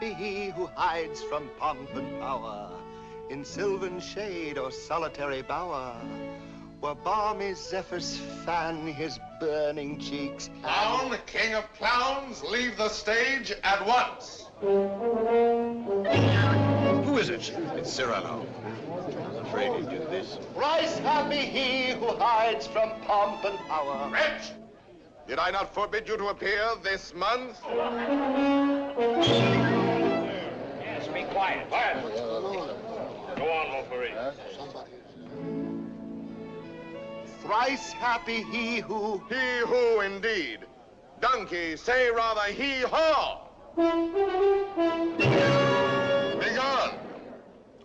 happy he who hides from pomp and power in sylvan shade or solitary bower, where balmy zephyrs fan his burning cheeks. Clown, king of clowns, leave the stage at once. Who is it? It's Cyrano. I'm afraid he did this. Thrice happy he who hides from pomp and power. Wretch! Did I not forbid you to appear this month? Yes, be quiet. Quiet. Go on, Montfleury. Thrice happy he who... He who, indeed. Donkey, say rather he-haw. Be gone.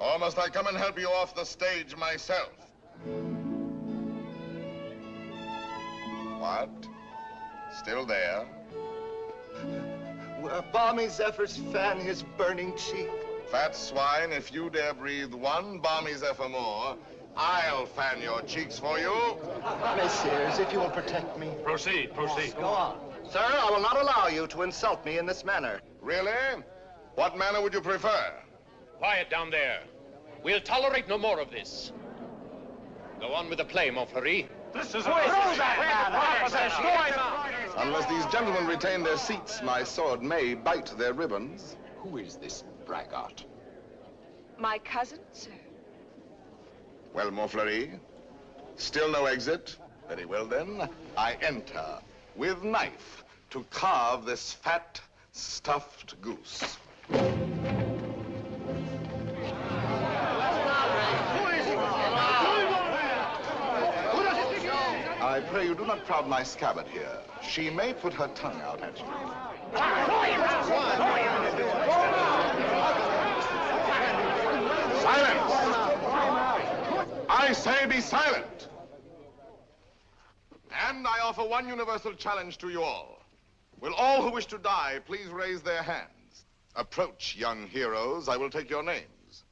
Or must I come and help you off the stage myself? What? Still there? Where balmy zephyrs fan his burning cheek. Fat swine, if you dare breathe one balmy zephyr more, I'll fan your cheeks for you. Messieurs, if you will protect me. Proceed, proceed. Go on. Sir, I will not allow you to insult me in this manner. Really? What manner would you prefer? Quiet down there. We'll tolerate no more of this. Go on with the play, Montfleury. This is Unless these gentlemen retain their seats, my sword may bite their ribbons. Who is this braggart? My cousin, sir. Well, Montfleury, still no exit? Very well, then. I enter with knife to carve this fat, stuffed goose. I pray you do not crowd my scabbard here. She may put her tongue out at you. Silence! I say be silent! And I offer one universal challenge to you all. Will all who wish to die please raise their hands? Approach, young heroes. I will take your names.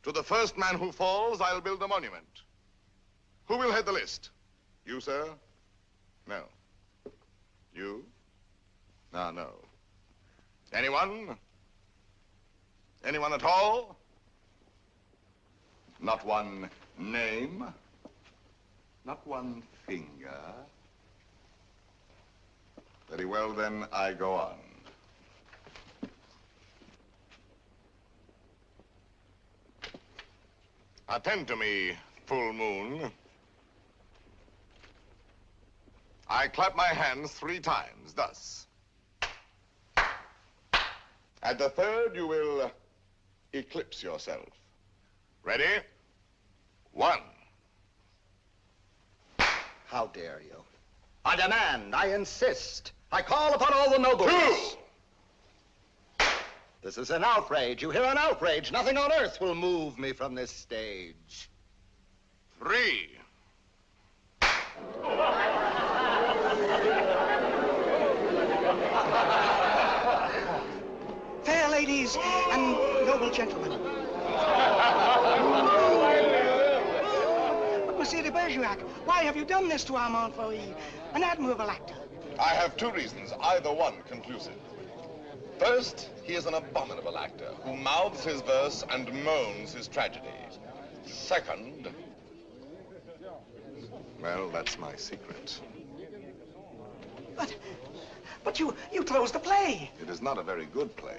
To the first man who falls, I'll build a monument. Who will head the list? You, sir? No. You? No. Anyone? Anyone at all? Not one name? Not one finger? Very well, then, I go on. Attend to me, full moon. I clap my hands 3 times, thus. At the third, you will eclipse yourself. Ready? 1. How dare you? I demand, I insist. I call upon all the nobles. 2. This is an outrage. You hear, an outrage. Nothing on earth will move me from this stage. 3. Fair ladies and noble gentlemen. But Monsieur de Bergerac, why have you done this to our Montfleury, an admirable actor? I have 2 reasons, either one conclusive. First, he is an abominable actor who mouths his verse and moans his tragedy. Second, well, that's my secret. But you closed the play. It is not a very good play.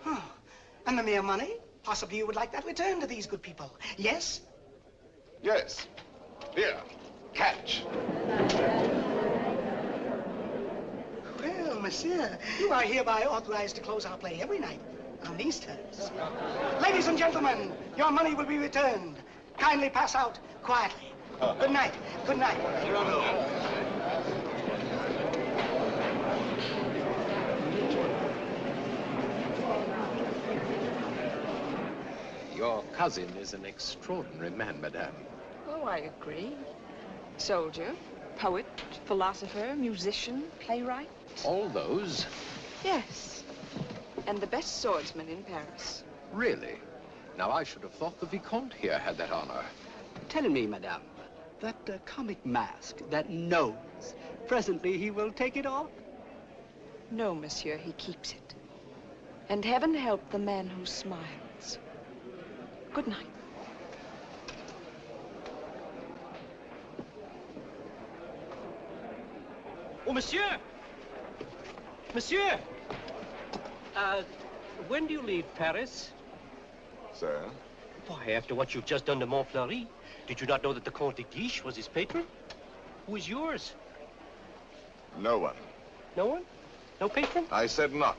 Oh, and the mere money? Possibly you would like that returned to these good people, yes? Yes. Here, catch. Well, monsieur, you are hereby authorized to close our play every night on these terms. Ladies and gentlemen, your money will be returned. Kindly pass out quietly. Good night. Good night. Your cousin is an extraordinary man, madame. Oh, I agree. Soldier, poet, philosopher, musician, playwright. All those? Yes. And the best swordsman in Paris. Really? Now, I should have thought the Vicomte here had that honor. Tell me, madame, that comic mask, that nose, presently he will take it off? No, monsieur, he keeps it. And heaven help the man who smiles. Good night. Oh, monsieur! Monsieur! When do you leave Paris? Sir? Why, after what you've just done to Montfleury, did you not know that the Comte de Guiche was his patron? Who is yours? No one. No one? No patron? I said not.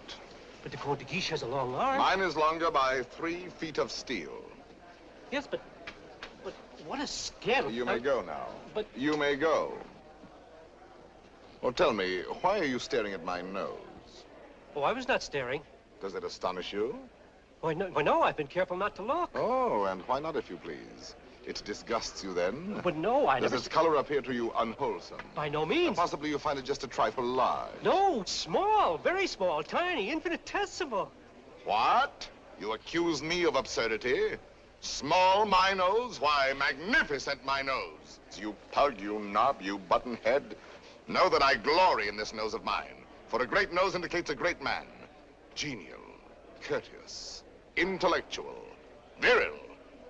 But the Comte de Guiche has a long arm. Mine is longer by 3 feet of steel. Yes, but what a scandal. You may go now. But... You may go. Well, tell me, why are you staring at my nose? Oh, I was not staring. Does it astonish you? Why, no, I've been careful not to look. Oh, and why not, if you please? It disgusts you then? But no, I Does never... its color appear to you unwholesome? By no means. And possibly you find it just a trifle large. No, small, very small, tiny, infinitesimal. What? You accuse me of absurdity? Small, my nose? Why, magnificent, my nose. You pug, you knob, you button head. Know that I glory in this nose of mine. For a great nose indicates a great man. Genial, courteous, intellectual, virile,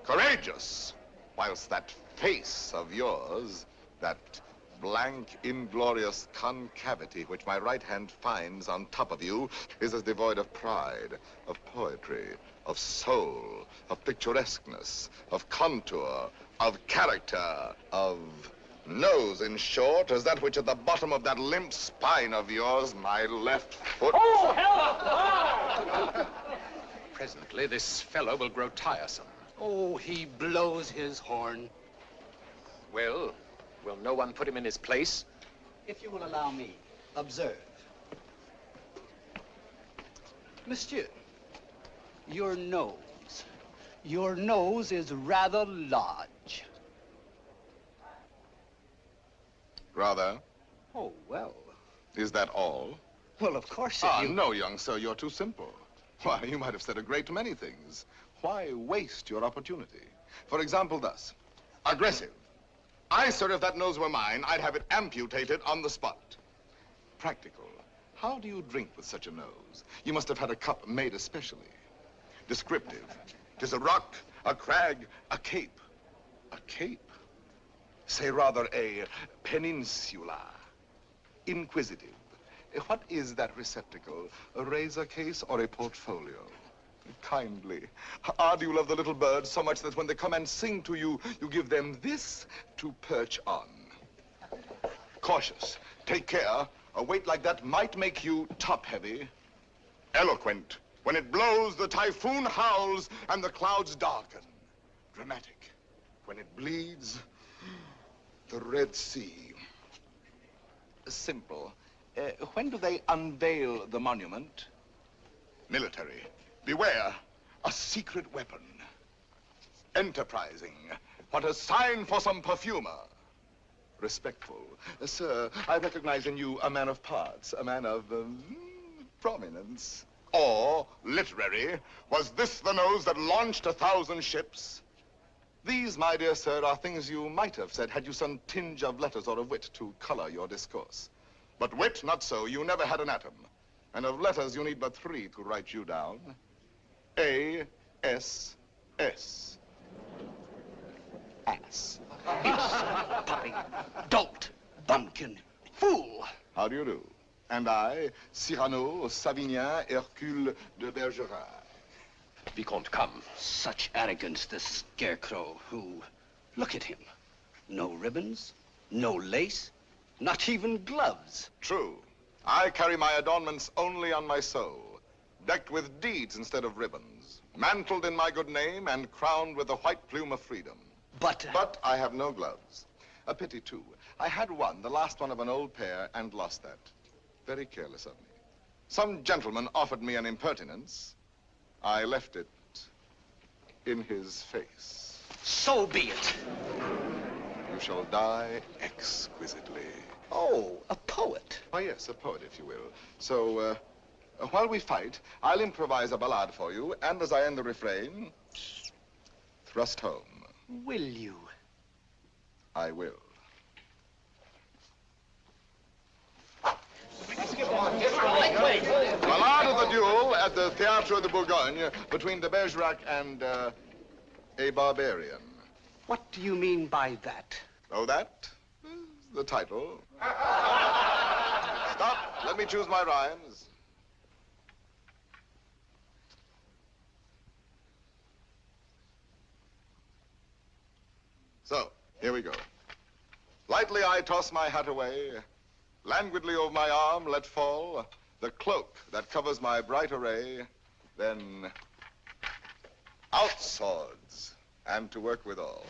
courageous. Whilst that face of yours, that blank, inglorious concavity which my right hand finds on top of you, is as devoid of pride, of poetry, of soul, of picturesqueness, of contour, of character, of nose, in short, as that which at the bottom of that limp spine of yours, my left foot... Oh, help! Presently, this fellow will grow tiresome. Oh, he blows his horn. Well, will no one put him in his place? If you will allow me, observe. Monsieur, your nose. Your nose is rather large. Rather? Oh, well. Is that all? Well, of course, Ah, no, young sir, you're too simple. Why, you might have said a great many things. Why waste your opportunity? For example, thus. Aggressive. Sir, if that nose were mine, I'd have it amputated on the spot. Practical. How do you drink with such a nose? You must have had a cup made especially. Descriptive. 'Tis a rock, a crag, a cape. A cape? Say rather a peninsula. Inquisitive. What is that receptacle? A razor case or a portfolio? Kindly. Ah, do you love the little birds so much that when they come and sing to you, you give them this to perch on? Cautious. Take care. A weight like that might make you top-heavy. Eloquent. When it blows, the typhoon howls and the clouds darken. Dramatic. When it bleeds, the Red Sea. Simple. When do they unveil the monument? Military. Beware, a secret weapon. Enterprising. What a sign for some perfumer. Respectful. Sir, I recognize in you a man of parts, a man of prominence. Or, literary, was this the nose that launched 1,000 ships? These, my dear sir, are things you might have said had you some tinge of letters or of wit to color your discourse. But wit, not so. You never had an atom. And of letters, you need but 3 to write you down. A-S-S. Ass. Puppy, dolt, bumpkin, fool. How do you do? And I, Cyrano, Savinien, Hercule de Bergerac. Vicomte, come. Such arrogance, the scarecrow who... Look at him. No ribbons, no lace, not even gloves. True. I carry my adornments only on my soul, decked with deeds instead of ribbons, mantled in my good name and crowned with the white plume of freedom. But I have no gloves. A pity, too. I had one, the last one of an old pair, and lost that. Very careless of me. Some gentleman offered me an impertinence. I left it in his face. So be it. You shall die exquisitely. Oh, a poet. Oh, yes, a poet, if you will. So, while we fight, I'll improvise a ballade for you, and as I end the refrain, thrust home. Will you? I will. Ballade of the duel at the Teater de Bourgogne between de Bergerac and a barbarian. What do you mean by that? Oh, that? The title. Stop. Let me choose my rhymes. So, here we go. Lightly I toss my hat away, languidly over my arm let fall the cloak that covers my bright array, then out swords, and to work withal.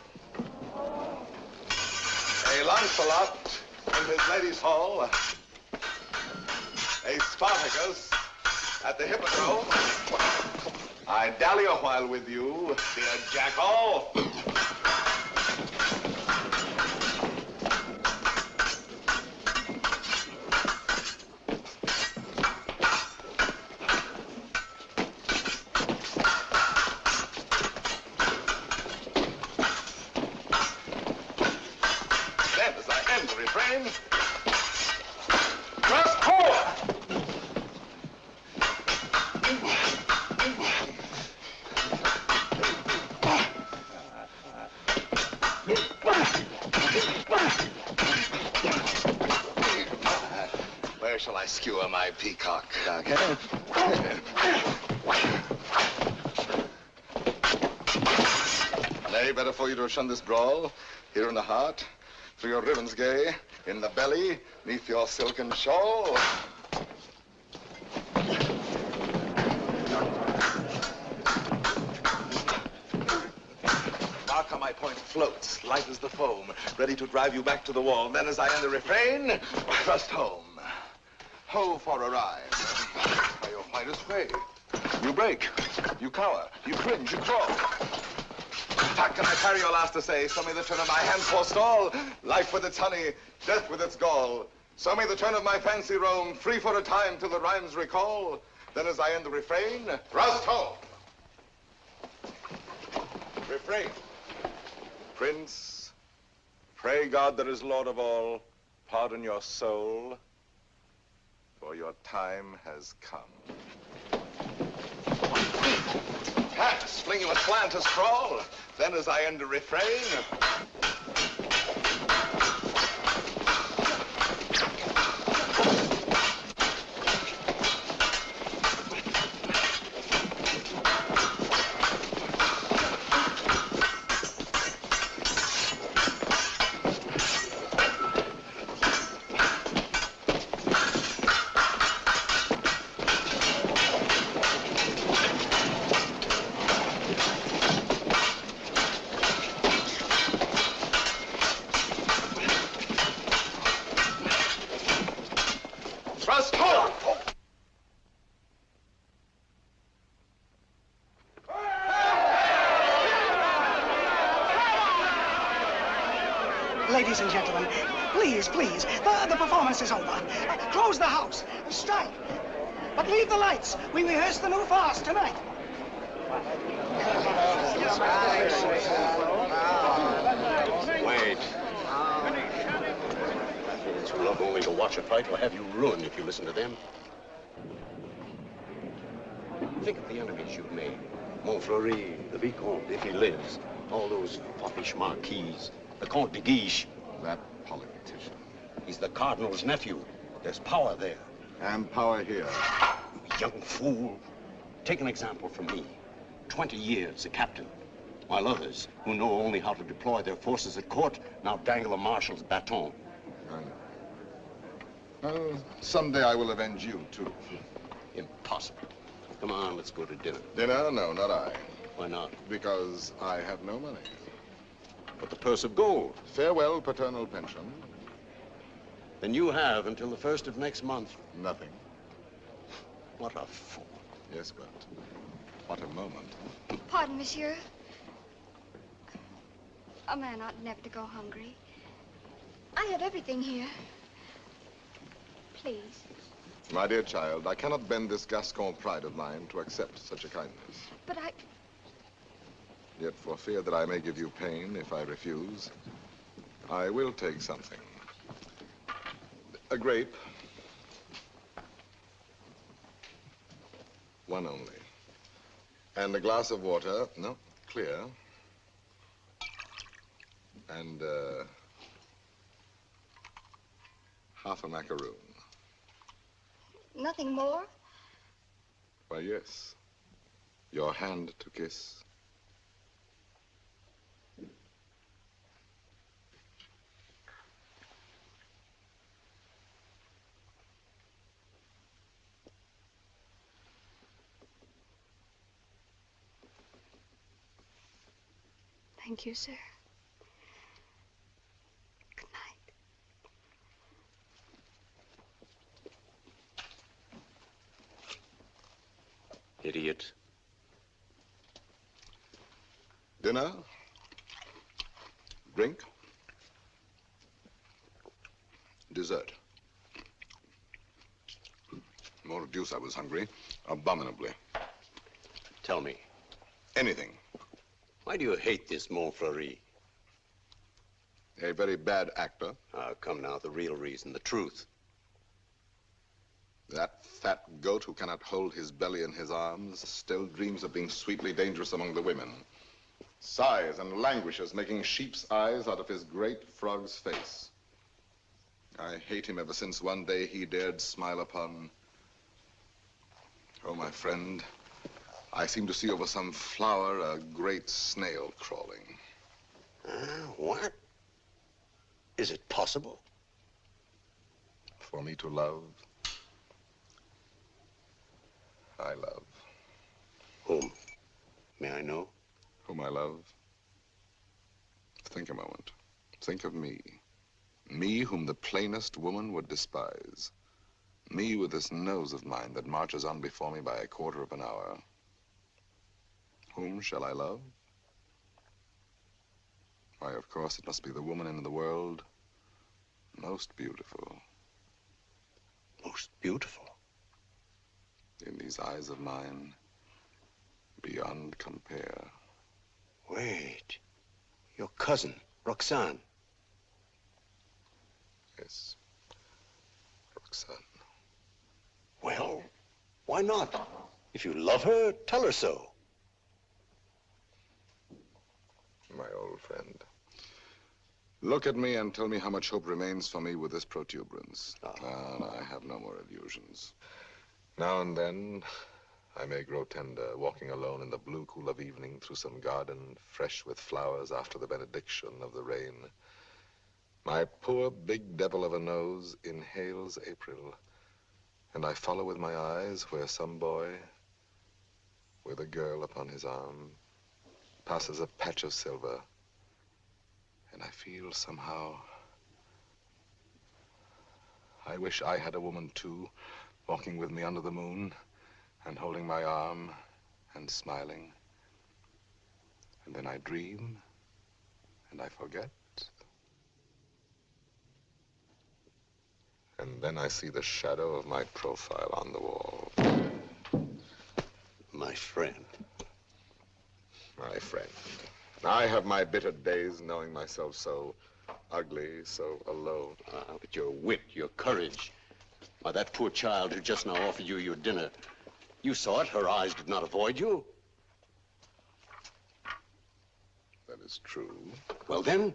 A Lancelot in his lady's hall, a Spartacus at the hippodrome. I dally a while with you, dear jackal. Where shall I skewer my peacock? Nay, better for you to shun this brawl, here in the heart, through your ribbons gay, in the belly, neath your silken shawl. Mark how my point floats, light as the foam, ready to drive you back to the wall. Then as I end the refrain, thrust home. Ho for a rhyme. By your finest way. You break, you cower, you cringe, you crawl. Tack, can I carry your last essay? Show me the turn of my hand forestall. Life with its honey, death with its gall. Show me the turn of my fancy roam, free for a time till the rhymes recall. Then as I end the refrain, thrust home. Refrain. Prince, pray God that is Lord of all, pardon your soul, for your time has come. Pass, fling you aslant as sprawl. Then as I end the refrain, Ladies and gentlemen, please, please, the performance is over. Close the house, strike, but leave the lights. We rehearse the new farce tonight. Wait. It's not only to watch a fight, will have you ruined if you listen to them. Think of the enemies you've made. Montfleury, the Vicomte, if he lives. All those foppish marquises. The Comte de Guiche. that politician. He's the Cardinal's nephew. There's power there. And power here. Young fool. Take an example from me. 20 years a captain. While others, who know only how to deploy their forces at court, now dangle a marshal's baton. I know. Someday I will avenge you, too. Impossible. Come on, let's go to dinner. Dinner? No, not I. Why not? Because I have no money. But the purse of gold. Farewell, paternal pension. Then you have until the 1st of next month. Nothing. What a fool. Yes, but what a moment. Pardon, monsieur. A man ought never to go hungry. I have everything here. Please. My dear child, I cannot bend this Gascon pride of mine to accept such a kindness. But I... Yet for fear that I may give you pain if I refuse, I will take something. A grape, One only. And a glass of water. No, clear. And, half a macaroon. Nothing more? Why, yes. Your hand to kiss. Thank you, sir. Good night. Idiot. Dinner? Drink? Dessert? More deuce, I was hungry. Abominably. Tell me, Anything. why do you hate this Montfleury? A very bad actor. Come now, the real reason, the truth. That fat goat who cannot hold his belly in his arms still dreams of being sweetly dangerous among the women. Sighs and languishes, making sheep's eyes out of his great frog's face. I hate him ever since one day he dared smile upon... Oh, my friend, I seem to see over some flower a great snail crawling. What? Is it possible? For me to love, I love. Whom? May I know? Whom I love? Think a moment. Think of me. Me whom the plainest woman would despise. Me with this nose of mine that marches on before me by a quarter of an hour. Whom shall I love? Why, of course, it must be the woman in the world most beautiful. Most beautiful? In these eyes of mine, beyond compare. Wait. Your cousin, Roxane. Yes, Roxane. Well, why not? If you love her, tell her so. My old friend. Look at me and tell me how much hope remains for me with this protuberance. And I have no more illusions. Now and then, I may grow tender, walking alone in the blue cool of evening through some garden fresh with flowers after the benediction of the rain. My poor big devil of a nose inhales April, and I follow with my eyes where some boy, with a girl upon his arm, passes a patch of silver, and I feel somehow, I wish I had a woman too, walking with me under the moon, and holding my arm, and smiling. And then I dream, and I forget. And then I see the shadow of my profile on the wall. My friend. My friend. I have my bitter days knowing myself so ugly, so alone. But your wit, your courage. Why, that poor child who just now offered you your dinner, you saw it. Her eyes did not avoid you. That is true. Well then,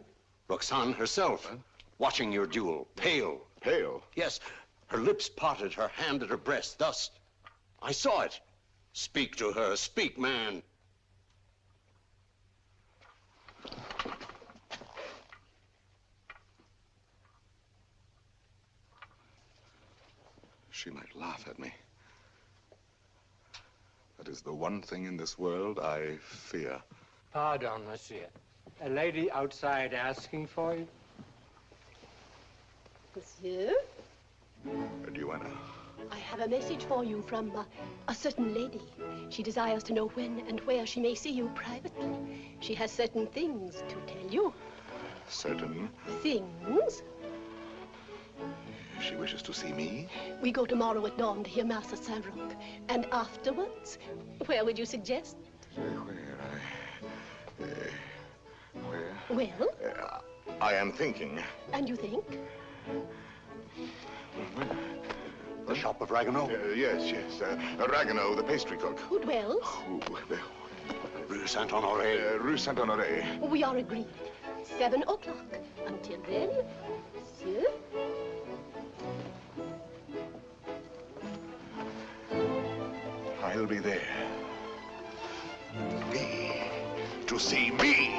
Roxane herself, watching your duel, pale. Pale? Yes, her lips parted, her hand at her breast, thus. I saw it. Speak to her, speak, man. She might laugh at me. That is the one thing in this world I fear. Pardon, monsieur. A lady outside asking for you? Monsieur? Duenna. I have a message for you from a certain lady. She desires to know when and where she may see you privately. She has certain things to tell you. Certain? Things? She wishes to see me? We go tomorrow at dawn to hear Master Saint-Roch. And afterwards, where would you suggest? Where? Well? I am thinking. And you think? The shop of Ragueneau? Yes. Ragueneau, the pastry cook. Who dwells? Rue Saint-Honoré. Rue Saint-Honoré. We are agreed. 7 o'clock. Until then, monsieur. I'll be there. To see me.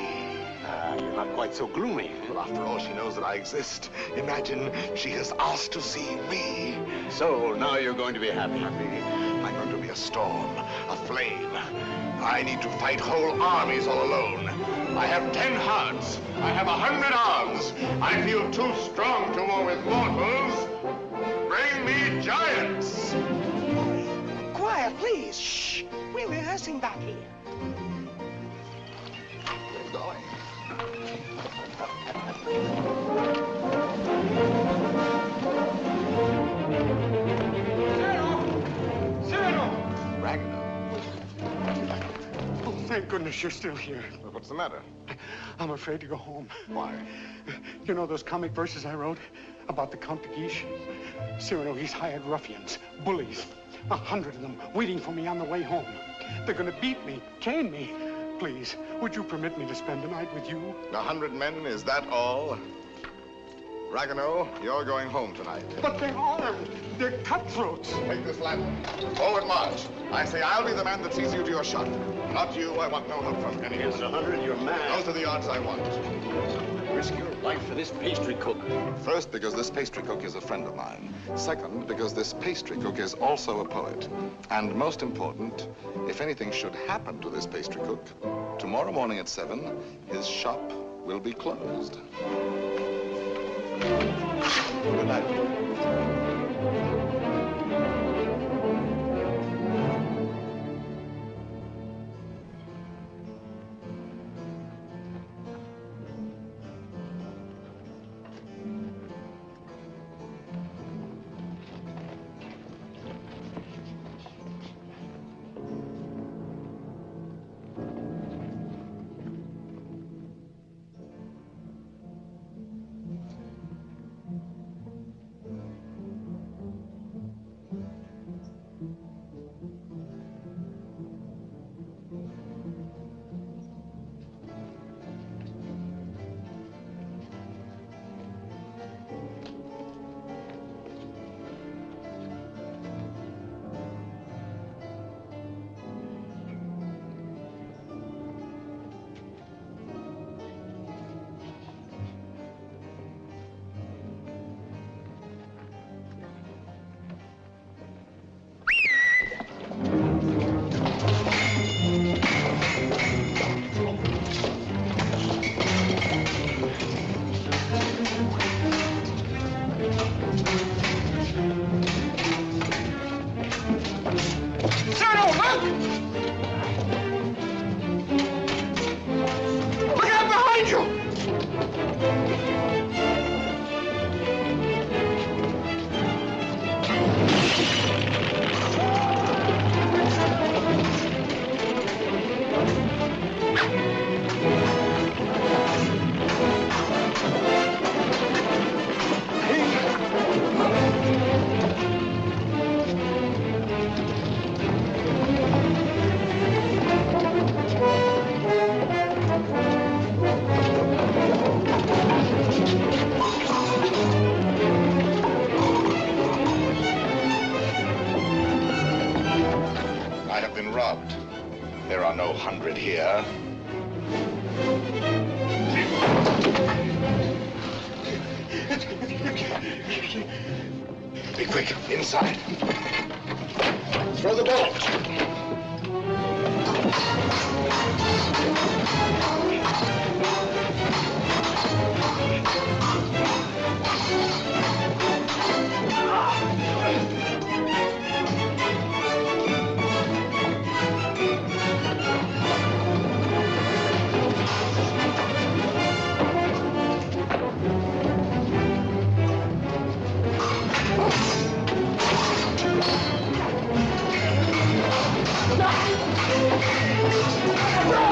You're not quite so gloomy. Well, after all, she knows that I exist. Imagine she has asked to see me. So, now you're going to be happy. I'm going to be a storm, a flame. I need to fight whole armies all alone. I have 10 hearts. I have 100 arms. I feel too strong to war with mortals. Bring me giants. Quiet, please. Shh. We're rehearsing back here. We're going. Cyrano! Ragueneau. Oh, thank goodness you're still here. Well, what's the matter? I'm afraid to go home. Why? You know those comic verses I wrote about the Count de Guiche? Cyrano, he's hired ruffians, bullies, 100 of them waiting for me on the way home. They're gonna beat me, cane me. Please, would you permit me to spend the night with you? 100 men, is that all? Ragueneau, you're going home tonight. But they're armed. They're cutthroats. Take this lantern. Forward march. I say I'll be the man that sees you to your shot. Not you. I want no help from anyone. Against 100, you're mad. Those are the odds I want. Risk your life for this pastry cook. First, because this pastry cook is a friend of mine. Second, because this pastry cook is also a poet. And most important, if anything should happen to this pastry cook, tomorrow morning at 7, his shop will be closed. Good night. There are no 100 here. Be quick, inside. Throw the bolt. No!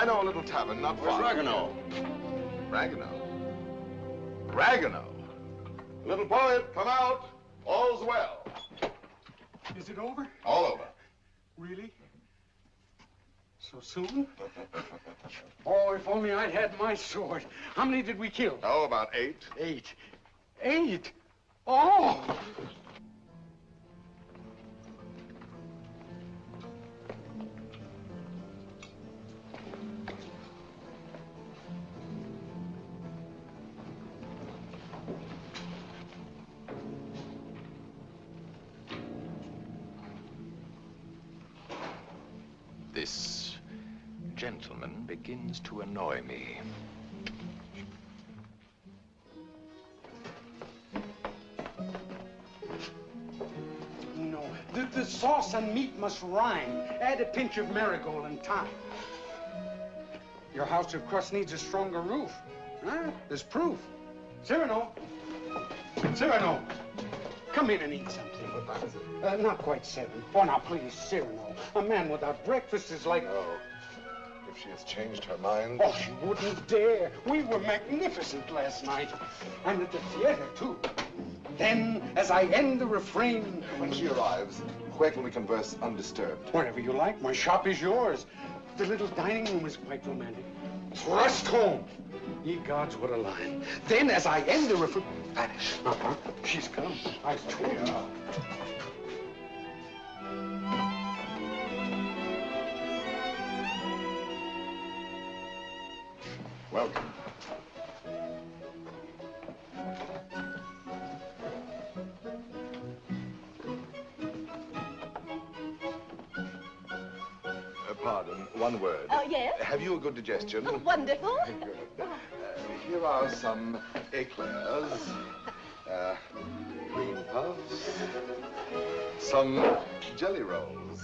know a little tavern not far. Where's Ragueneau? Ragueneau? Ragueneau? Little poet, come out. All's well. Is it over? All over. Really? So soon? Oh, if only I'd had my sword. How many did we kill? Oh, about 8. 8. 8? Oh! This gentleman begins to annoy me. No, the sauce and meat must rhyme. Add a pinch of marigold and thyme. Your house of crust needs a stronger roof. Huh? There's proof. Cyrano! Cyrano! Come in and eat something. What time is it? Not quite 7. Oh, now, please, Cyrano. A man without breakfast is like... Oh, if she has changed her mind. Oh, she wouldn't dare. We were magnificent last night. And at the theater, too. Then, as I end the refrain... When she arrives, where can we converse undisturbed? Wherever you like. My shop is yours. The little dining room is quite romantic. Thrust home. Ye gods, what a line. Then, as I end the refrain... Vanish. Uh-huh. She's come. I told you. Welcome. Pardon, one word. Oh, yes? Have you a good digestion? Oh, wonderful. Good. Here are some eclairs, green puffs, some jelly rolls.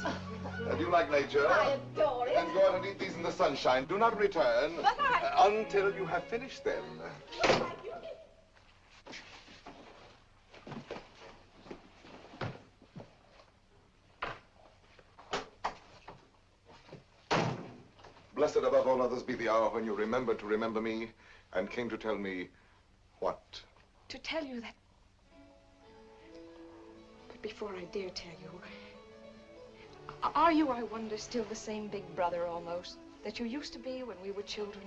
Do you like nature? I adore it. Then go out and eat these in the sunshine. Do not return until you have finished them. Blessed above all others be the hour when you remembered to remember me and came to tell me what? To tell you that... But before I dare tell you, are you, I wonder, still the same big brother almost that you used to be when we were children,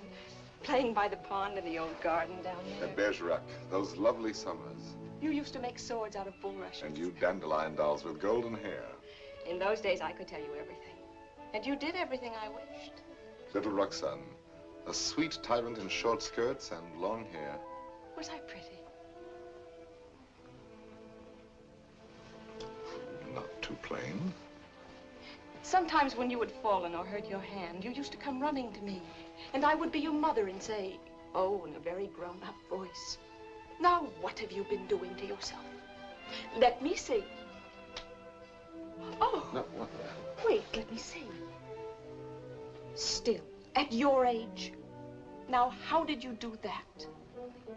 playing by the pond in the old garden down there? At Bergerac, those lovely summers. You used to make swords out of bulrushes. And you dandelion dolls with golden hair. In those days, I could tell you everything. And you did everything I wished. Little Roxanne, a sweet tyrant in short skirts and long hair. Was I pretty? Not too plain. Sometimes when you had fallen or hurt your hand, you used to come running to me. And I would be your mother and say, oh, in a very grown-up voice, now what have you been doing to yourself? Let me see. Oh, No, what? wait, let me see. Still, at your age. Now, how did you do that?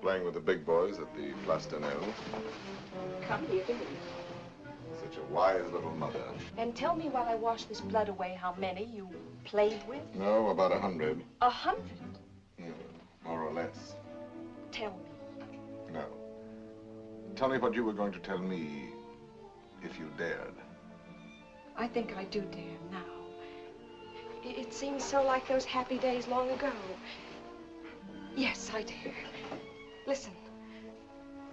Playing with the big boys at the Place d'Anneau. Come here to me. Such a wise little mother. And tell me while I wash this blood away how many you played with. No, about 100. 100? More or less. Tell me. No. Tell me what you were going to tell me if you dared. I think I do dare now. It seems so like those happy days long ago. Yes, I dare. Listen,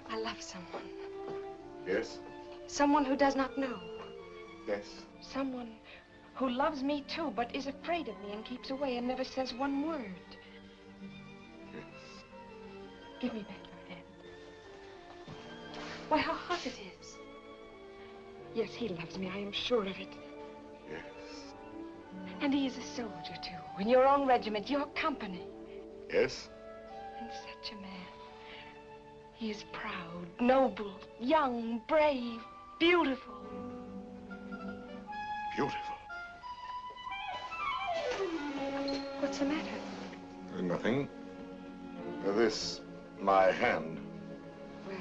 I love someone. Yes? Someone who does not know. Yes. Someone who loves me too, but is afraid of me and keeps away and never says one word. Yes. Give me back your hand. Why, how hot it is. Yes, he loves me, I am sure of it. Yes. And he is a soldier, too, in your own regiment, your company. Yes? And such a man. He is proud, noble, young, brave, beautiful. Beautiful. What's the matter? Nothing. This, my hand. Well,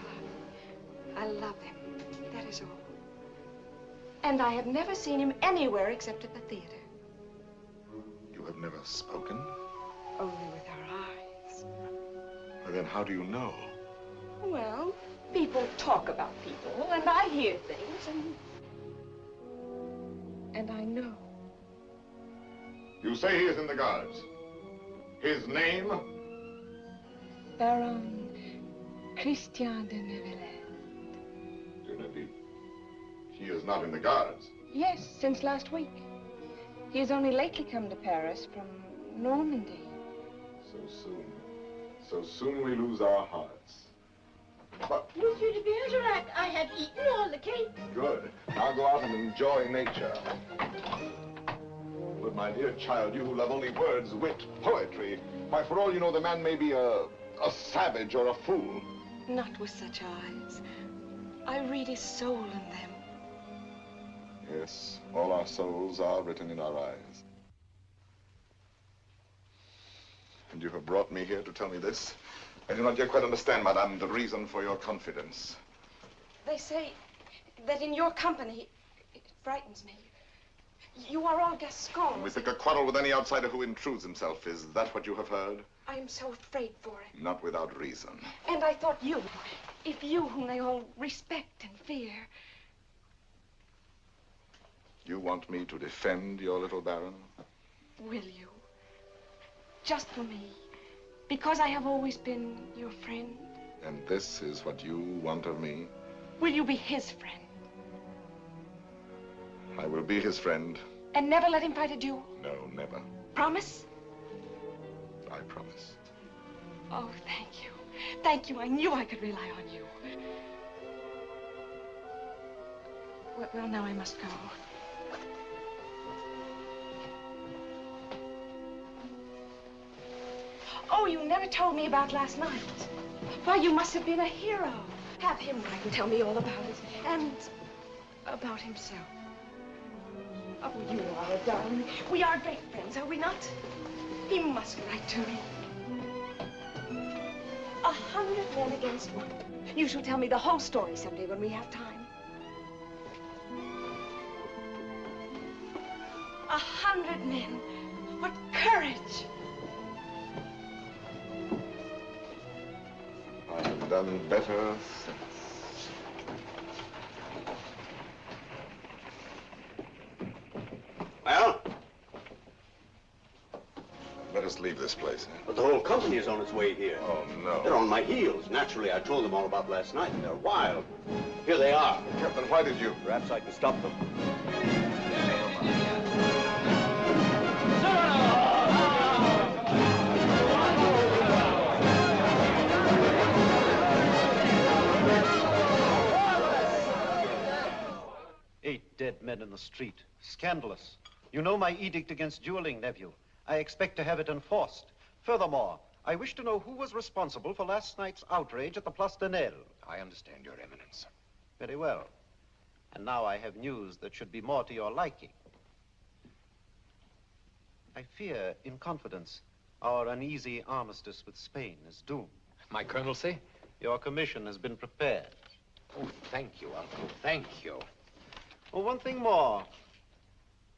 I love him. That is all. And I have never seen him anywhere except at the theater. You have never spoken? Only with our eyes. Well, then how do you know? Well, people talk about people, and I hear things, and I know. You say he is in the Guards. His name? Baron Christian de Neuvillette. He is not in the Guards. Yes, since last week. He has only lately come to Paris from Normandy. So soon. So soon we lose our hearts. But... Monsieur de Bergerac, I have eaten all the cake. Good. Now go out and enjoy nature. But my dear child, you who love only words, wit, poetry, why, for all you know, the man may be a savage or a fool. Not with such eyes. I read his soul in them. Yes, all our souls are written in our eyes. And you have brought me here to tell me this? I do not yet quite understand, madame, the reason for your confidence. They say that in your company, it frightens me. You are all Gascons. We pick a quarrel with any outsider who intrudes himself. Is that what you have heard? I am so afraid for him. Not without reason. And I thought you, if you whom they all respect and fear. You want me to defend your little baron? Will you? Just for me. Because I have always been your friend. And this is what you want of me? Will you be his friend? I will be his friend. And never let him fight a duel? No, never. Promise? I promise. Oh, thank you. Thank you. I knew I could rely on you. Well, now I must go. Oh, you never told me about last night. Why, you must have been a hero. Have him write and tell me all about it. And about himself. Oh, you are a darling. We are great friends, are we not? He must write to me. 100 men against one. You shall tell me the whole story someday when we have time. 100 men. What courage! I have done better since. Well? Let us leave this place, eh? But the whole company is on its way here. Oh, no. They're on my heels. Naturally, I told them all about last night, and they're wild. Here they are. Captain, why did you? Perhaps I can stop them. 8 dead men in the street. Scandalous. You know my edict against dueling, nephew. I expect to have it enforced. Furthermore, I wish to know who was responsible for last night's outrage at the Place de Nesle. I understand, Your Eminence. Very well. And now I have news that should be more to your liking. I fear, in confidence, our uneasy armistice with Spain is doomed. My colonelcy? Your commission has been prepared. Oh, thank you, Uncle. Thank you. Oh, one thing more.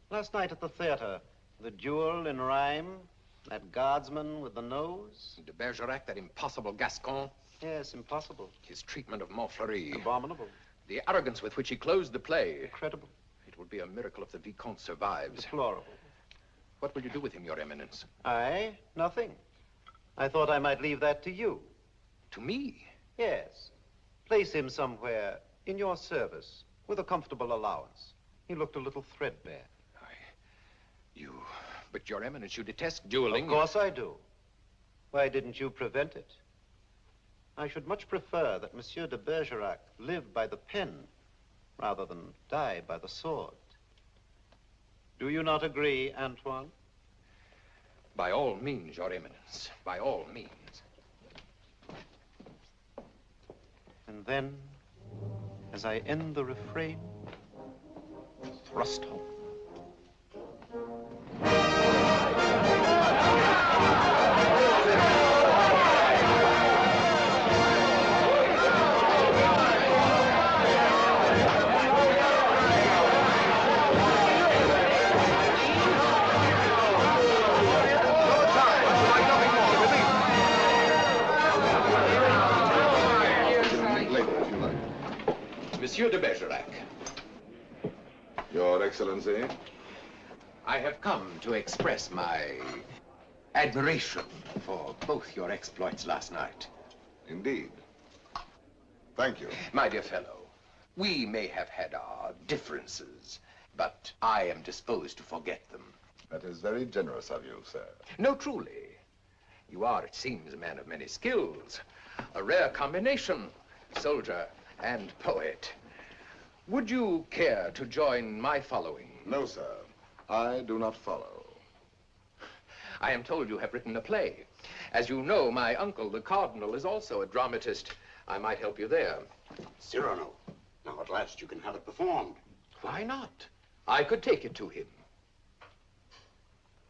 Last night at the theater, the duel in rhyme, that guardsman with the nose. De Bergerac, that impossible Gascon. Yes, impossible. His treatment of Montfleury. Abominable. The arrogance with which he closed the play. Incredible. It would be a miracle if the Vicomte survives. Deplorable. What will you do with him, Your Eminence? I? Nothing. I thought I might leave that to you. To me? Yes. Place him somewhere in your service with a comfortable allowance. He looked a little threadbare. But Your Eminence, you detest dueling. Of course I do. Why didn't you prevent it? I should much prefer that Monsieur de Bergerac live by the pen rather than die by the sword. Do you not agree, Antoine? By all means, Your Eminence. By all means. And then, as I end the refrain, thrust home. Monsieur de Bergerac. Your Excellency. I have come to express my admiration for both your exploits last night. Indeed. Thank you. My dear fellow, we may have had our differences, but I am disposed to forget them. That is very generous of you, sir. No, truly. You are, it seems, a man of many skills. A rare combination, soldier and poet. Would you care to join my following? No, sir. I do not follow. I am told you have written a play. As you know, my uncle, the Cardinal, is also a dramatist. I might help you there. Cyrano, now at last you can have it performed. Why not? I could take it to him.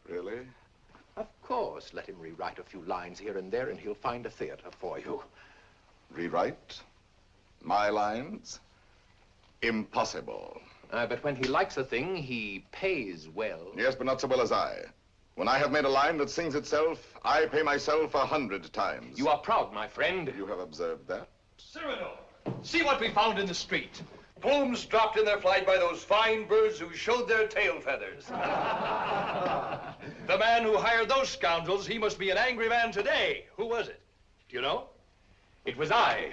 Really? Of course. Let him rewrite a few lines here and there, and he'll find a theater for you. Rewrite? My lines? Impossible. But when he likes a thing, he pays well. Yes, but not so well as I. When I have made a line that sings itself, I pay myself 100 times. You are proud, my friend. You have observed that? Cyrano, see what we found in the street. Plumes dropped in their flight by those fine birds who showed their tail feathers. The man who hired those scoundrels, he must be an angry man today. Who was it? Do you know? It was I.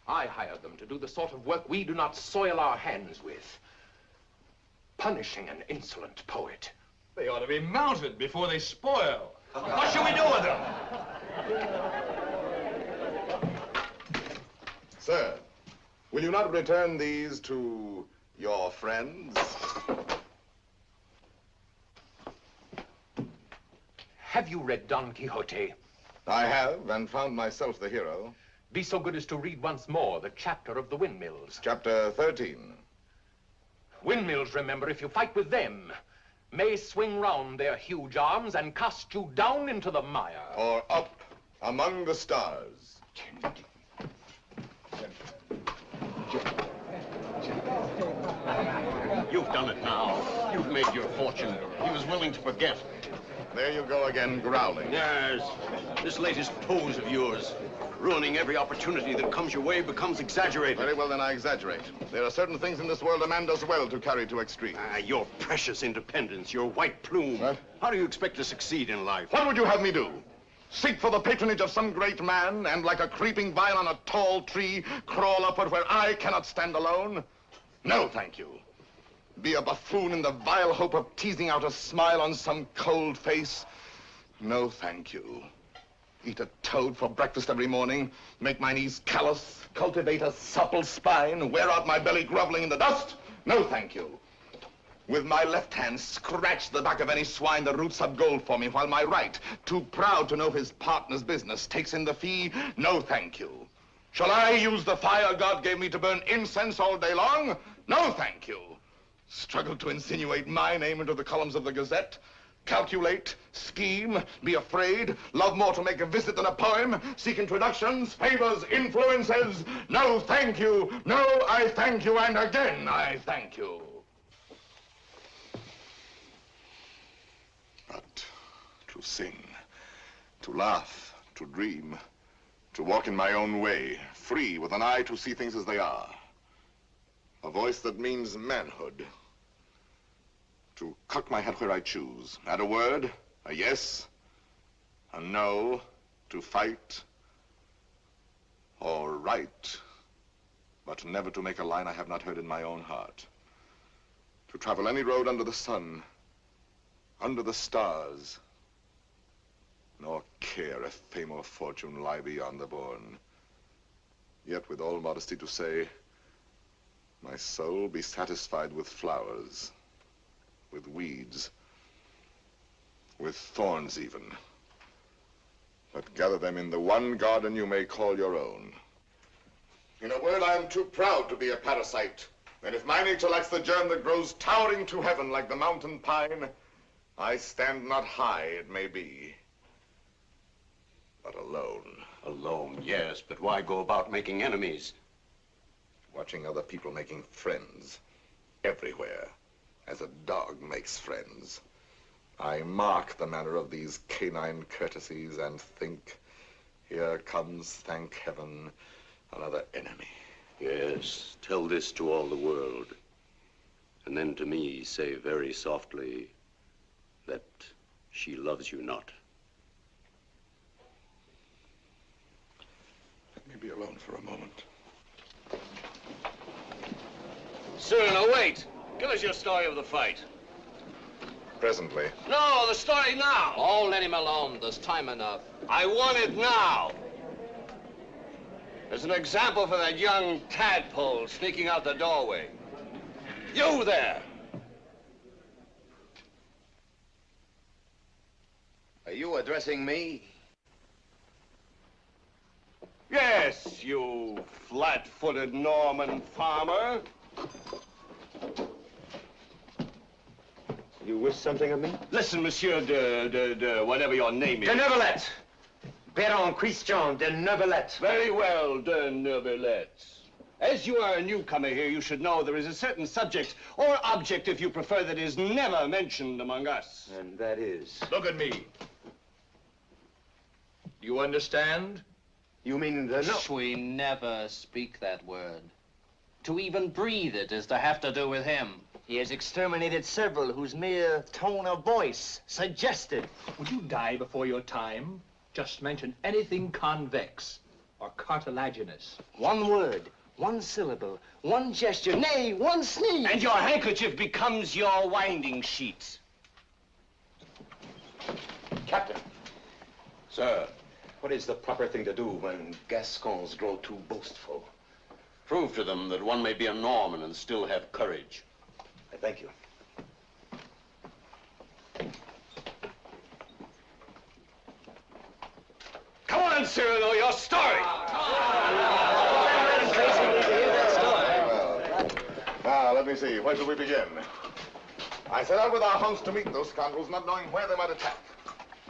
I hired them to do the sort of work we do not soil our hands with. Punishing an insolent poet. They ought to be mounted before they spoil. What shall we do with them? Sir, will you not return these to your friends? Have you read Don Quixote? I have, and found myself the hero. Be so good as to read once more the chapter of the windmills. Chapter 13. Windmills, remember, if you fight with them, may swing round their huge arms and cast you down into the mire. Or up among the stars. You've done it now. You've made your fortune. He was willing to forget. There you go again, growling. Yes. This latest pose of yours, ruining every opportunity that comes your way, becomes exaggerated. Very well, then I exaggerate. There are certain things in this world a man does well to carry to extreme. Your precious independence, your white plume. What? How do you expect to succeed in life? What would you have me do? Seek for the patronage of some great man, and like a creeping vine on a tall tree, crawl upward where I cannot stand alone? No, thank you. Be a buffoon in the vile hope of teasing out a smile on some cold face? No, thank you. Eat a toad for breakfast every morning, make my knees callous, cultivate a supple spine, wear out my belly groveling in the dust? No, thank you. With my left hand, scratch the back of any swine that roots up gold for me, while my right, too proud to know his partner's business, takes in the fee? No, thank you. Shall I use the fire God gave me to burn incense all day long? No, thank you. Struggle to insinuate my name into the columns of the Gazette? Calculate, scheme, be afraid, love more to make a visit than a poem, seek introductions, favors, influences? No, thank you. No, I thank you, and again, I thank you. But to sing, to laugh, to dream, to walk in my own way, free, with an eye to see things as they are. A voice that means manhood. To cock my head where I choose. Add a word, a yes, a no, to fight or write, but never to make a line I have not heard in my own heart. To travel any road under the sun, under the stars, nor care if fame or fortune lie beyond the bourne. Yet with all modesty to say, my soul be satisfied with flowers, with weeds, with thorns even. But gather them in the one garden you may call your own. In a word, I am too proud to be a parasite. And if my nature lacks the germ that grows towering to heaven like the mountain pine, I stand not high, it may be, but alone. Alone, yes, but why go about making enemies? Watching other people making friends everywhere, as a dog makes friends. I mark the manner of these canine courtesies and think, here comes, thank heaven, another enemy. Yes, tell this to all the world. And then to me say very softly that she loves you not. Let me be alone for a moment. Cyrano, wait. Give us your story of the fight. Presently. No, the story now. Oh, let him alone. There's time enough. I want it now. As an example for that young tadpole sneaking out the doorway. You there. Are you addressing me? Yes, you flat-footed Norman farmer. You wish something of me? Listen, Monsieur de whatever your name is. De Neuvillette. Baron Christian de Neuvillette. Very well, de Neuvillette. As you are a newcomer here, you should know there is a certain subject, or object if you prefer, that is never mentioned among us. And that is? Look at me. Do you understand? You mean the no? We never speak that word. To even breathe it is to have to do with him. He has exterminated several whose mere tone of voice suggested. Would you die before your time? Just mention anything convex or cartilaginous. One word, one syllable, one gesture, nay, one sneeze. And your handkerchief becomes your winding sheet. Captain. Sir, what is the proper thing to do when Gascons grow too boastful? Prove to them that one may be a Norman and still have courage. I thank you. Come on, Cyrano, your story. Now, let me see. Where shall we begin? I set out with our host to meet those scoundrels, not knowing where they might attack.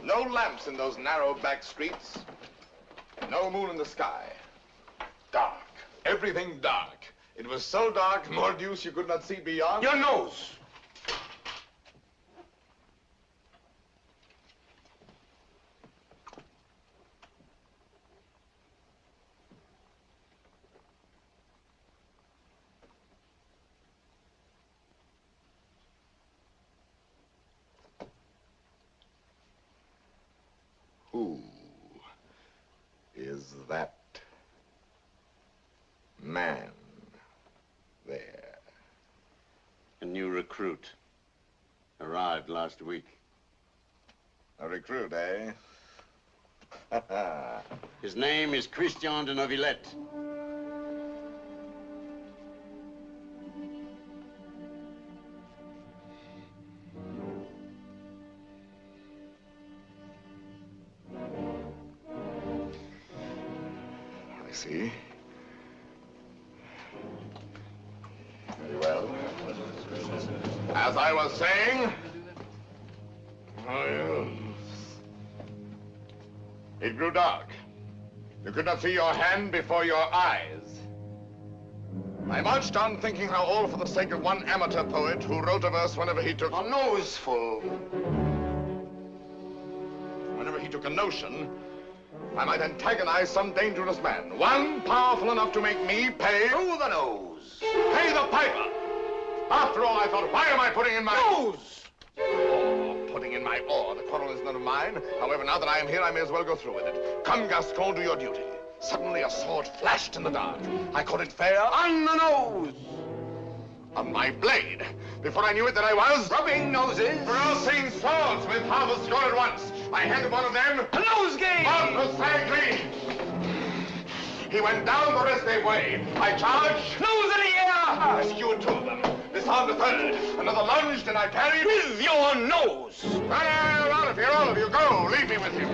No lamps in those narrow back streets. No moon in the sky. Dark. Everything dark. It was so dark, mordius, you could not see beyond. Your nose. Who is that man there? A new recruit. Arrived last week. A recruit, eh? His name is Christian de Neuvillette. I see. Very well. As I was saying, it grew dark. You could not see your hand before your eyes. I marched on thinking how all for the sake of one amateur poet who wrote a verse whenever he took a noseful. Whenever he took a notion, I might antagonize some dangerous man. One powerful enough to make me pay through the nose. Pay the piper. After all, I thought, why am I putting in my nose? Oh, putting in my oar. The quarrel is none of mine. However, now that I am here, I may as well go through with it. Come, Gascon, do your duty. Suddenly, a sword flashed in the dark. I caught it fair on the nose. On my blade. Before I knew it, that I was rubbing noses. Crossing swords with half a score at once. I handed one of them a nosegay. Precisely. He went down the rest way. I charged. Nose in the air. Rescued two of them. Disarmed a third. Another lunged, and I parried with your nose. Run out of here, all of you. Go. Leave me with him.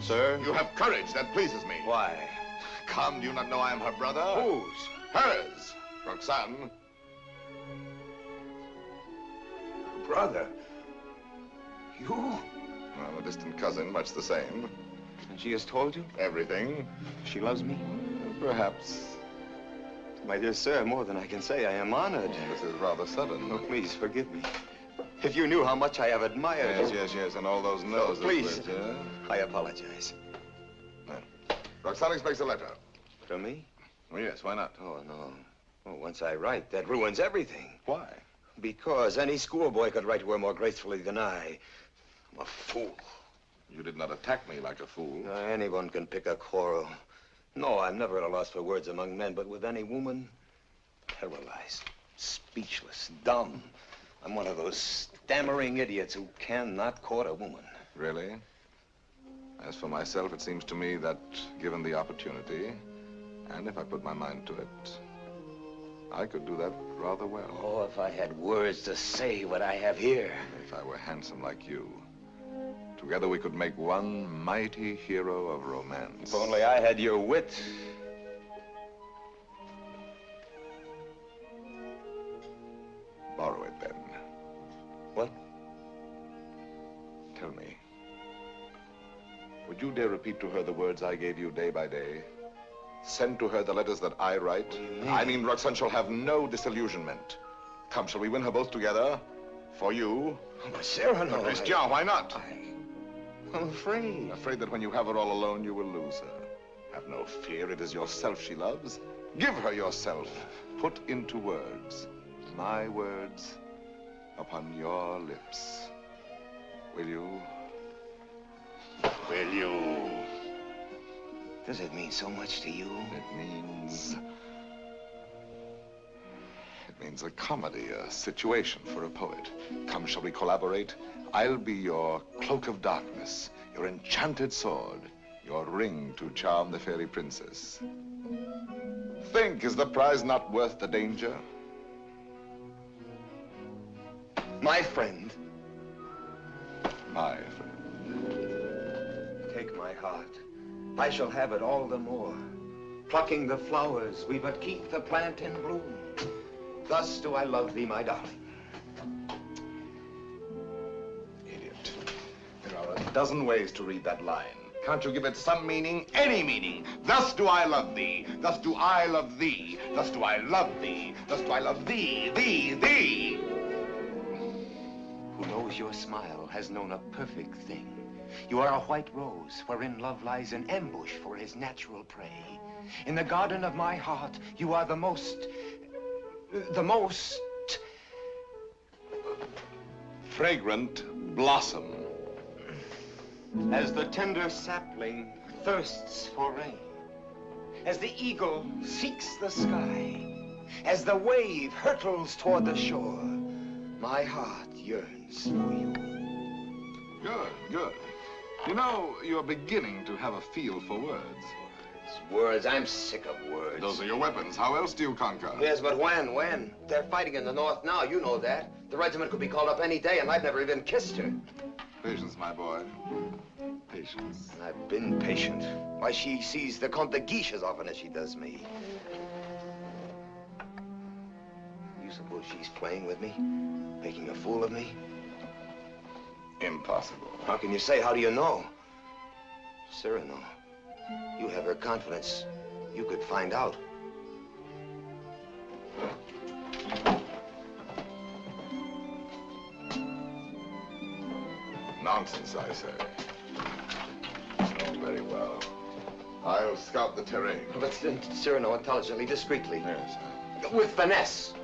Sir? You have courage. That pleases me. Why? Come, do you not know I am her brother? Whose? Hers. Roxanne. Brother? You? Well, a distant cousin, much the same. And she has told you? Everything. She loves me? Perhaps. My dear sir, more than I can say, I am honored. This is rather sudden. Oh, please, forgive me. If you knew how much I have admired... Yes, and all those noses. Oh, please. With, yeah? I apologize. Roxane expects a letter. From me? Oh, yes, why not? Oh, no. Oh, once I write, that ruins everything. Why? Because any schoolboy could write to her more gracefully than I. I'm a fool. You did not attack me like a fool. Anyone can pick a quarrel. No, I'm never at a loss for words among men, but with any woman, paralyzed, speechless, dumb. I'm one of those stammering idiots who cannot court a woman. Really? As for myself, it seems to me that, given the opportunity, and if I put my mind to it, I could do that rather well. Oh, if I had words to say what I have here. If I were handsome like you, together we could make one mighty hero of romance. If only I had your wit. Borrow it, then. What? Tell me. Would you dare repeat to her the words I gave you day by day? Send to her the letters that I write? I mean, Roxane shall have no disillusionment. Come, shall we win her both together? For you? Oh, but Cyrano... Christian, why not? I'm afraid. Afraid that when you have her all alone, you will lose her. Have no fear, it is yourself she loves. Give her yourself. Put into words, my words, upon your lips. Will you? Will you? Does it mean so much to you? It means a comedy, a situation for a poet. Come, shall we collaborate? I'll be your cloak of darkness, your enchanted sword, your ring to charm the fairy princess. Think, is the prize not worth the danger? My friend. My friend. Take my heart. I shall have it all the more. Plucking the flowers, we but keep the plant in bloom. Thus do I love thee, my darling. Idiot. There are a dozen ways to read that line. Can't you give it some meaning? Any meaning. Thus do I love thee. Thus do I love thee. Thus do I love thee. Thus do I love thee, thee. Who knows your smile has known a perfect thing. You are a white rose wherein love lies in ambush for his natural prey. In the garden of my heart, you are the most fragrant blossom. As the tender sapling thirsts for rain, as the eagle seeks the sky, as the wave hurtles toward the shore, my heart yearns for you. Good. You know, you're beginning to have a feel for words. Words? I'm sick of words. Those are your weapons. How else do you conquer? Yes, but when? They're fighting in the north now, you know that. The regiment could be called up any day, and I've never even kissed her. Patience, my boy. Patience. And I've been patient. Why, she sees the Comte de Guiche as often as she does me. You suppose she's playing with me? Making a fool of me? Impossible. How can you say? How do you know? Cyrano, you have her confidence. You could find out. Nonsense, I say. Oh, very well. I'll scout the terrain. But Cyrano, intelligently, discreetly. Yes. With finesse.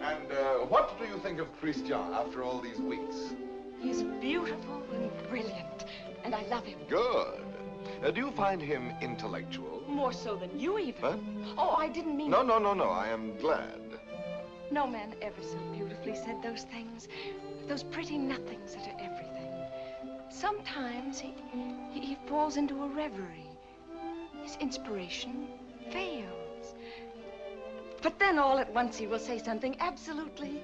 And what do you think of Christian after all these weeks? He's beautiful and brilliant, and I love him. Good. Do you find him intellectual? More so than you, even. Huh? Oh, I didn't mean... No. I am glad. No man ever so beautifully said those things. Those pretty nothings that are everything. Sometimes he falls into a reverie. His inspiration fails. But then all at once he will say something absolutely...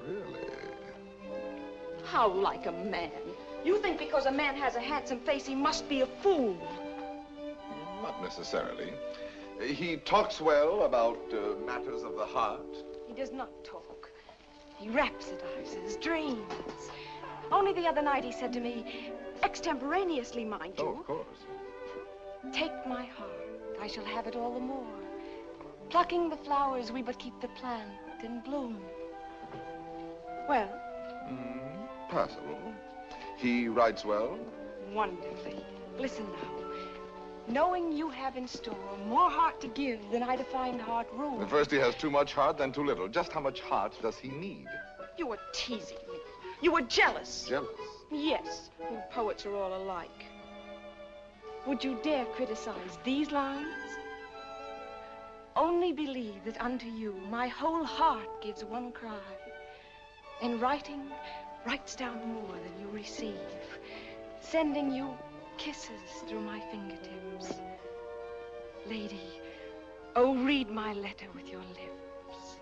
Really? How like a man. You think because a man has a handsome face, he must be a fool. Not necessarily. He talks well about matters of the heart. He does not talk. He rhapsodizes, dreams. Only the other night he said to me, extemporaneously, mind you. Oh, of course. Take my heart, I shall have it all the more. Plucking the flowers, we but keep the plant in bloom. Well? Passable. He writes well? Wonderfully. Listen now. Knowing you have in store more heart to give than I to find heart room. At first he has too much heart, then too little. Just how much heart does he need? You were teasing me. You were jealous. Jealous? Yes. You poets are all alike. Would you dare criticize these lines? Only believe that unto you my whole heart gives one cry. And writing, writes down more than you receive, sending you kisses through my fingertips. Lady, oh, read my letter with your lips.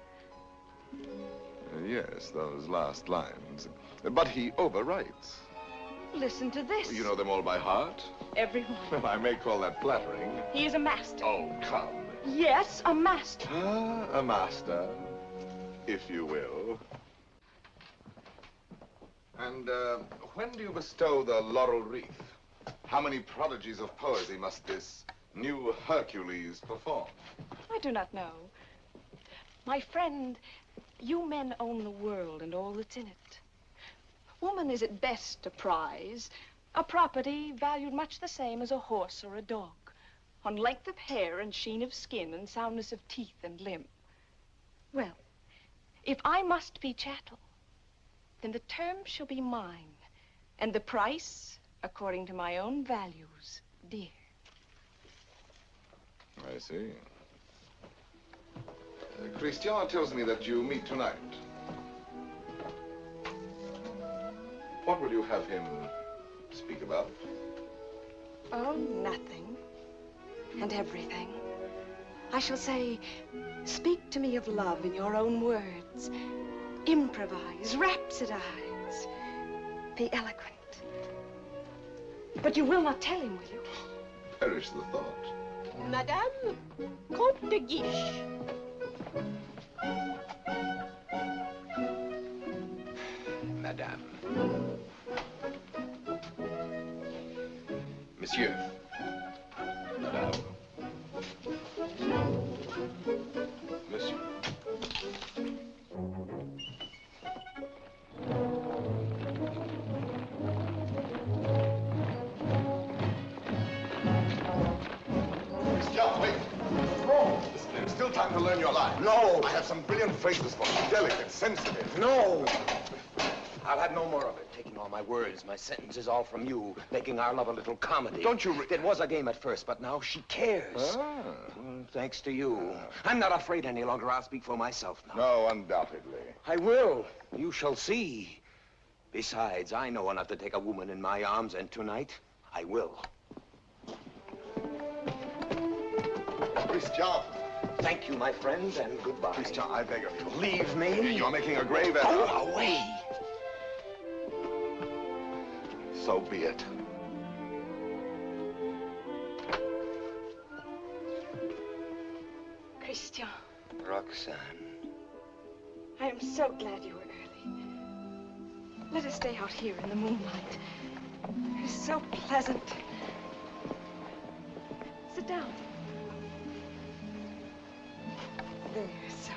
Yes, those last lines. But he overwrites. Listen to this. You know them all by heart? Everyone. Well, I may call that flattering. He is a master. Oh, come. Yes, a master. Ah, a master, if you will. And when do you bestow the laurel wreath? How many prodigies of poesy must this new Hercules perform? I do not know. My friend, you men own the world and all that's in it. Woman is at best a prize, a property valued much the same as a horse or a dog, on length of hair and sheen of skin and soundness of teeth and limb. Well, if I must be chattel, then the term shall be mine, and the price according to my own values, dear. I see. Christian tells me that you meet tonight. What will you have him speak about? Oh, nothing. And everything. I shall say, speak to me of love in your own words. Improvise, rhapsodize, be eloquent. But you will not tell him, will you? Perish the thought. Madame, Comte de Guiche. Madame. Monsieur. Madame. Monsieur. Christian, wait. What's wrong? There's still time to learn your line. No. I have some brilliant phrases for you. Delicate, sensitive. No. I'll have no more of it. Taking all my words, my sentences, all from you. Making our love a little comedy. Don't you... It was a game at first, but now she cares. Ah. Thanks to you. I'm not afraid any longer. I'll speak for myself now. No, undoubtedly. I will. You shall see. Besides, I know enough to take a woman in my arms, and tonight, I will. Christian. Thank you, my friend, and goodbye. Christian, I beg of you. Leave me. You're making a grave error. Go away. So be it. Christian. Roxanne. I am so glad you were early. Let us stay out here in the moonlight. It is so pleasant. Sit down. There, so.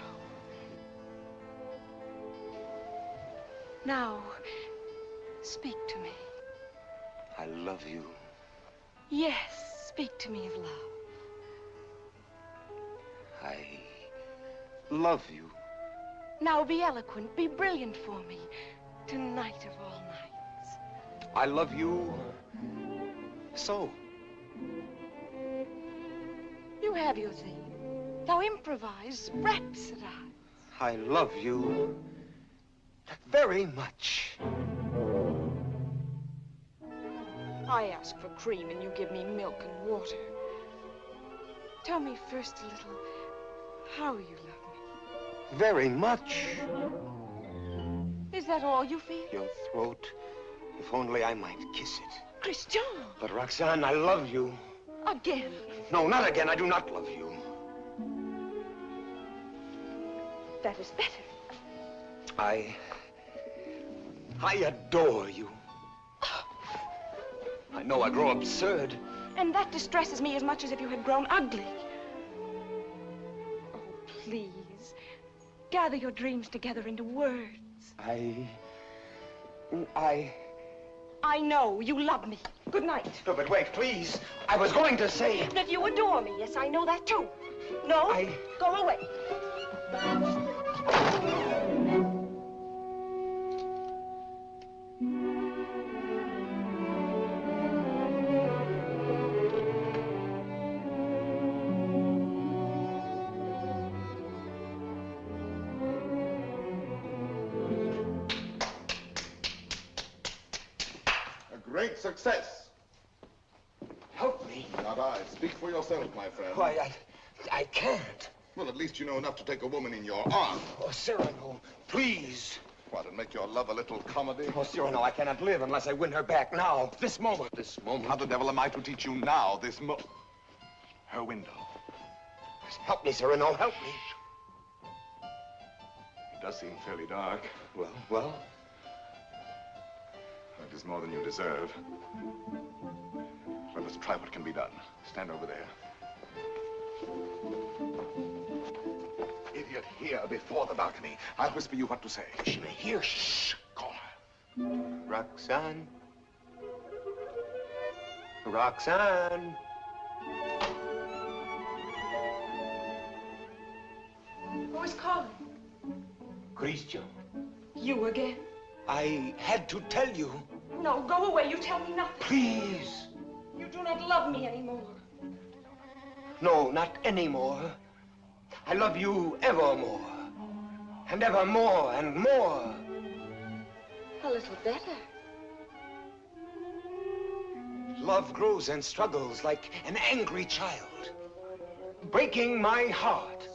Now, speak to me. I love you. Yes, speak to me of love. I love you. Now be eloquent, be brilliant for me. Tonight of all nights. I love you so. You have your theme. Now improvise, rhapsodize. I love you very much. I ask for cream and you give me milk and water. Tell me first a little how you love me. Very much. Is that all you feel? Your throat. If only I might kiss it. Christian! But Roxanne, I love you. Again. No, not again. I do not love you. That is better. I adore you. I know I grow absurd. And that distresses me as much as if you had grown ugly. Oh, please. Gather your dreams together into words. I know you love me. Good night. No, but wait, please. I was going to say... That you adore me. Yes, I know that too. No? Go away. Great success. Help me. Not I. Speak for yourself, my friend. Why, I can't. Well, at least you know enough to take a woman in your arms. Oh, Cyrano, please. What, and make your love a little comedy? Oh, Cyrano, I cannot live unless I win her back now. This moment. This moment? How the devil am I to teach you now, her window? Help me, Cyrano, help me. It does seem fairly dark. Well? It is more than you deserve. Well, let's try what can be done. Stand over there. Idiot, here before the balcony. I'll whisper you what to say. She may hear. Shh. Call her. Roxanne. Roxanne. Who is calling? Christian. You again? I had to tell you. No, go away. You tell me nothing. Please. You do not love me anymore. No, not anymore. I love you evermore. And evermore and more. A little better. Love grows and struggles like an angry child, breaking my heart.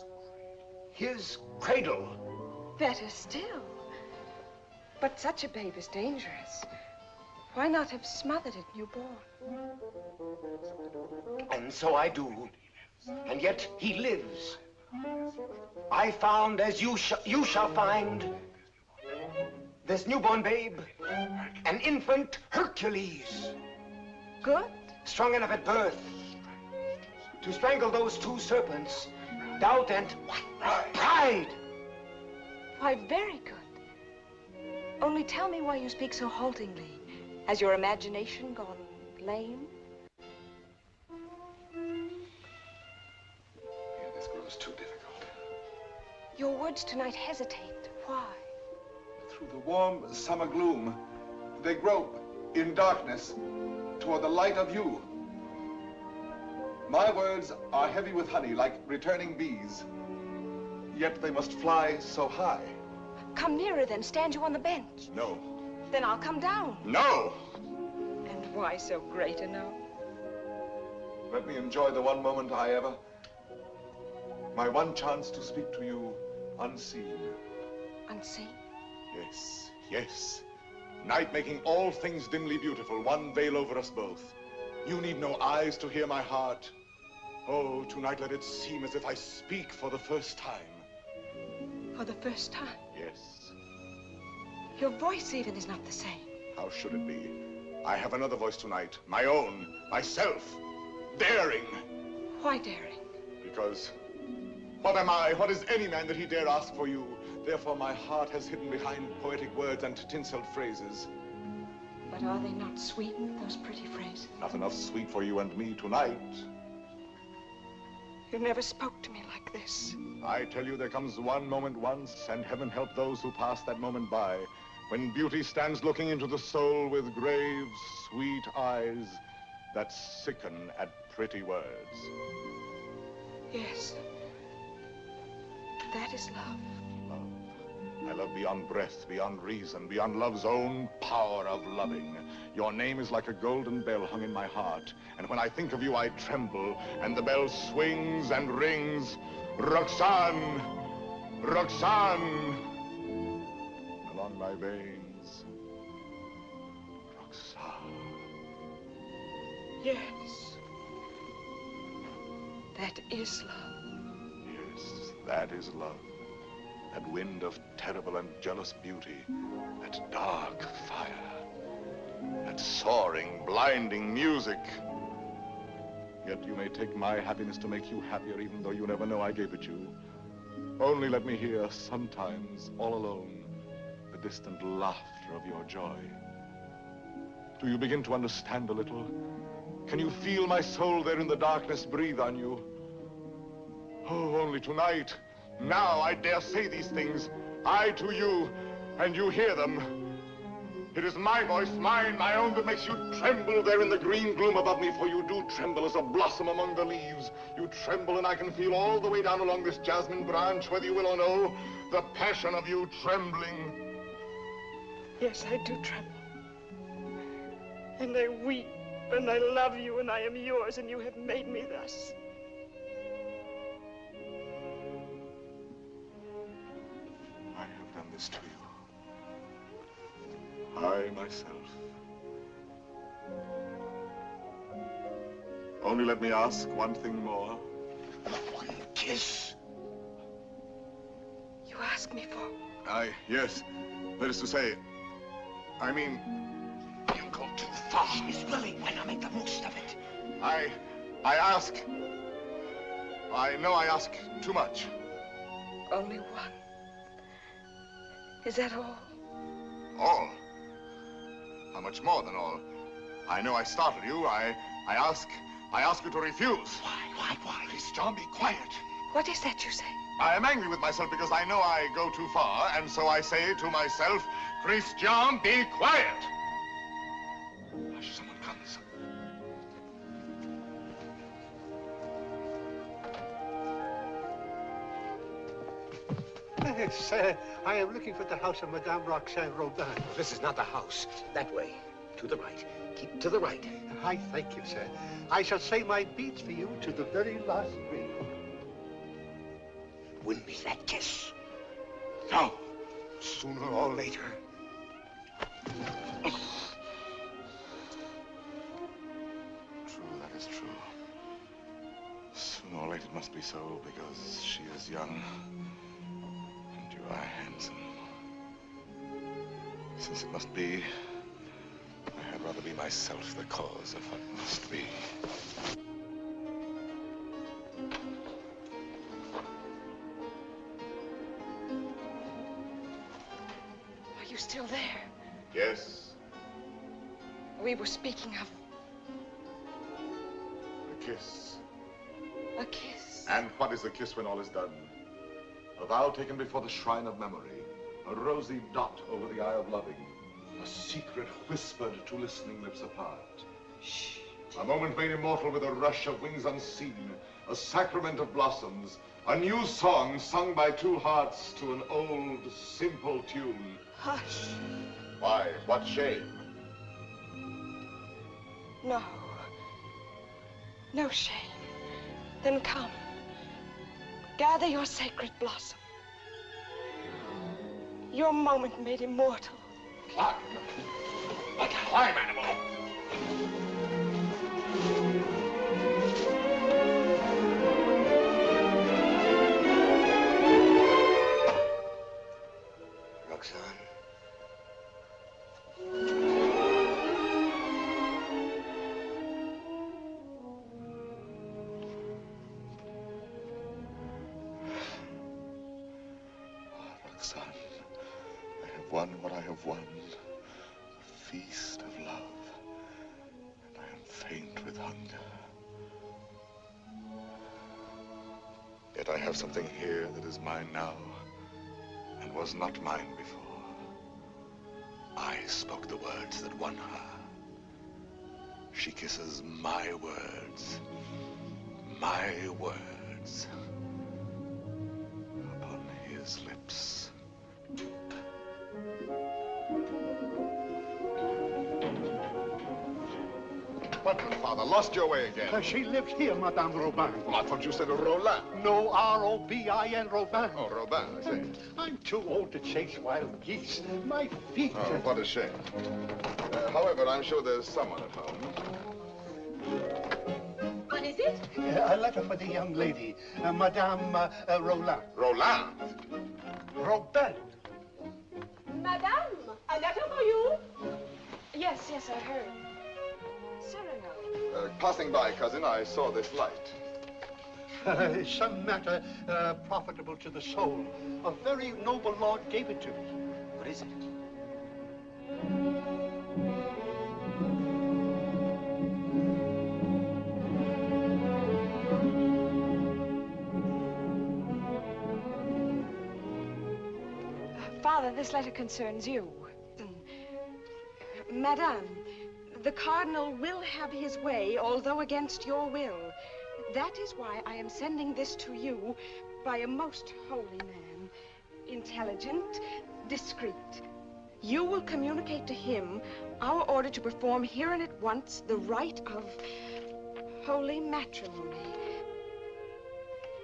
His cradle. Better still. But such a babe is dangerous. Why not have smothered it newborn? And so I do. And yet he lives. I found, as you shall find, this newborn babe, an infant Hercules. Good. Strong enough at birth to strangle those two serpents, doubt and pride. Why, very good. Only tell me why you speak so haltingly. Has your imagination gone lame? This grows too difficult. Your words tonight hesitate. Why? Through the warm summer gloom, they grope in darkness toward the light of you. My words are heavy with honey, like returning bees. Yet they must fly so high. Come nearer then. Stand you on the bench. No. Then I'll come down. No! And why so great a no? Let me enjoy the one moment I ever... My one chance to speak to you unseen. Unseen? Yes, yes. Night making all things dimly beautiful, one veil over us both. You need no eyes to hear my heart. Oh, tonight let it seem as if I speak for the first time. For the first time? Yes. Your voice even is not the same. How should it be? I have another voice tonight, my own, myself, daring. Why daring? Because what am I, what is any man that he dare ask for you? Therefore my heart has hidden behind poetic words and tinseled phrases. But are they not sweetened, those pretty phrases? Not enough sweet for you and me tonight. You never spoke to me like this. I tell you, there comes one moment once, and heaven help those who pass that moment by, when beauty stands looking into the soul with grave, sweet eyes that sicken at pretty words. Yes. That is love. I love beyond breath, beyond reason, beyond love's own power of loving. Your name is like a golden bell hung in my heart, and when I think of you, I tremble, and the bell swings and rings. Roxanne! Roxanne! Along my veins. Roxanne. Yes. That is love. Yes, that is love. that wind of terrible and jealous beauty, that dark fire, that soaring, blinding music. Yet you may take my happiness to make you happier, even though you never know I gave it you. Only let me hear sometimes, all alone, the distant laughter of your joy. Do you begin to understand a little? Can you feel my soul there in the darkness breathe on you? Oh, only tonight, now I dare say these things, I to you, and you hear them. It is my voice, mine, my own, that makes you tremble there in the green gloom above me, for you do tremble as a blossom among the leaves. You tremble, and I can feel all the way down along this jasmine branch, whether you will or no, the passion of you trembling. Yes, I do tremble. And I weep, and I love you, and I am yours, and you have made me thus. I have done this to you. I myself. Only let me ask one thing more. One kiss. You ask me for? Yes. That is to say, I mean, You go too far. She's willing. Why not make the most of it? I ask. I know I ask too much. Only one. Is that all? All? How much more than all? I know I startled you. I ask you to refuse. Why? Please, John, be quiet. What is that you say? I am angry with myself because I know I go too far, and so I say to myself, Christian, be quiet. Hush, someone comes. Yes, I am looking for the house of Madame Roxane Robin. This is not the house. That way. To the right. Keep to the right. I thank you, sir. I shall say my beads for you to the very last ring. Win me that kiss. No. Sooner or later. True, that is true. Sooner or later it must be so, because she is young. And you are handsome. Since it must be, I had rather be myself the cause of what must be. Are you still there? Yes, We were speaking of a kiss. a kiss. And what is a kiss when all is done? A vow taken before the shrine of memory. A rosy dot over the eye of loving. A secret whispered to listening lips apart. Shh. A moment made immortal with a rush of wings unseen. A sacrament of blossoms. A new song sung by two hearts to an old, simple tune. Hush. Why? What shame? No. No shame. Then come. Gather your sacred blossom. Your moment made immortal. Climb. Like a climb animal. Roxane. Roxane, I have won what I have won. A feast of love. And I am faint with hunger. Yet I have something here that is mine now and was not mine before. I spoke the words that won her. She kisses my words. My words. Upon his lips. What, Father? Lost your way again? She lives here, Madame Robin. Well, I thought you said Roland. No, R-O-B-I-N, Robin. Oh, Robin, I see. I'm too old to chase wild geese. My feet. Oh, what a shame. However, I'm sure there's someone at home. What is it? A letter for the young lady, Madame Roland. Roland? Robert. Madame, a letter for you? Yes, I heard. Cyrano. Passing by, cousin, I saw this light. Some matter profitable to the soul. A very noble lord gave it to me. What is it? Father, this letter concerns you. Madame, the cardinal will have his way, although against your will. That is why I am sending this to you by a most holy man. Intelligent, discreet. You will communicate to him our order to perform here and at once the rite of holy matrimony.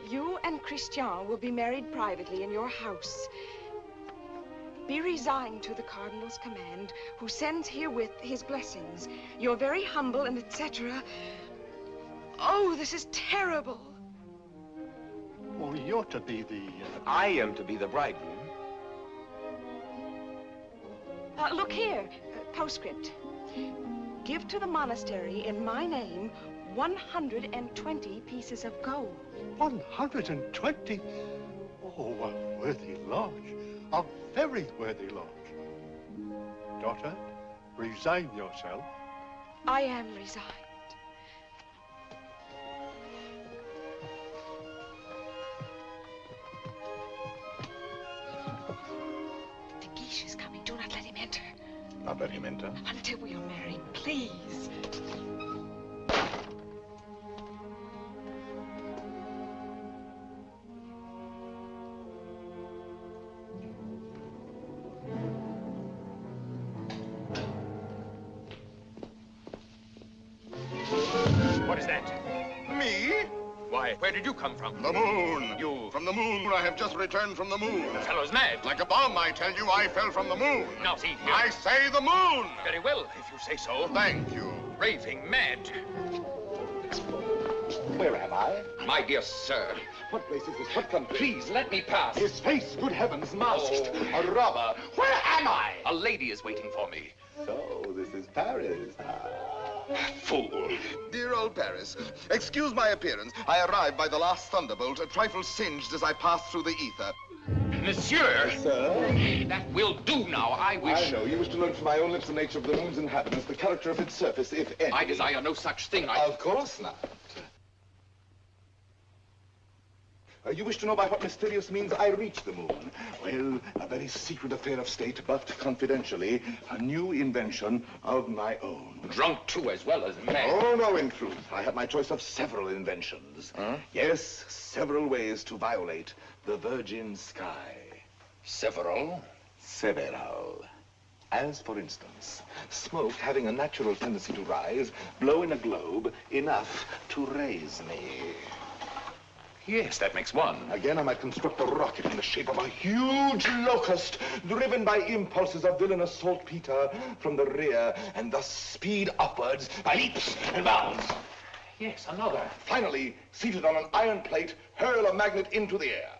You and Christian will be married privately in your house. Be resigned to the cardinal's command, who sends herewith his blessings. You're very humble and etc. Oh, this is terrible. Oh, you're to be the... I am to be the bridegroom. Look here, postscript. Give to the monastery in my name 120 pieces of gold. 120? Oh, a worthy lodge. A very worthy lodge. Daughter, resign yourself. I am resigned. The geisha is coming. Do not let him enter. Not let him enter? Until we are married, please. What is that? Me? Why, where did you come from? The moon. You... From the moon. I have just returned from the moon. The fellow's mad. Like a bomb, I tell you, I fell from the moon. Now, see here. I say the moon. Very well, if you say so. Thank you. Raving mad. Where am I? My dear sir. What place is this? What country? Please, let me pass. His face, good heavens, masked. A robber. Where am I? A lady is waiting for me. So, this is Paris. Fool. Dear old Paris, excuse my appearance. I arrived by the last thunderbolt, a trifle singed as I passed through the ether. Monsieur. Sir? That will do now. I wish... I know. You wish to learn from my own lips the nature of the moon's inhabitants, the character of its surface, if any. I desire no such thing. Of course not. You wish to know by what mysterious means I reached the moon? Well, a very secret affair of state, but confidentially, a new invention of my own. Drunk, too, as well as mad. Oh, no, in truth. I have my choice of several inventions. Huh? Yes, several ways to violate the virgin sky. Several? Several. As, for instance, smoke having a natural tendency to rise, blow in a globe enough to raise me. Yes, that makes one. Again, I might construct a rocket in the shape of a huge locust, driven by impulses of villainous saltpeter from the rear, and thus speed upwards by leaps and bounds. Yes, another. Finally, seated on an iron plate, hurl a magnet into the air.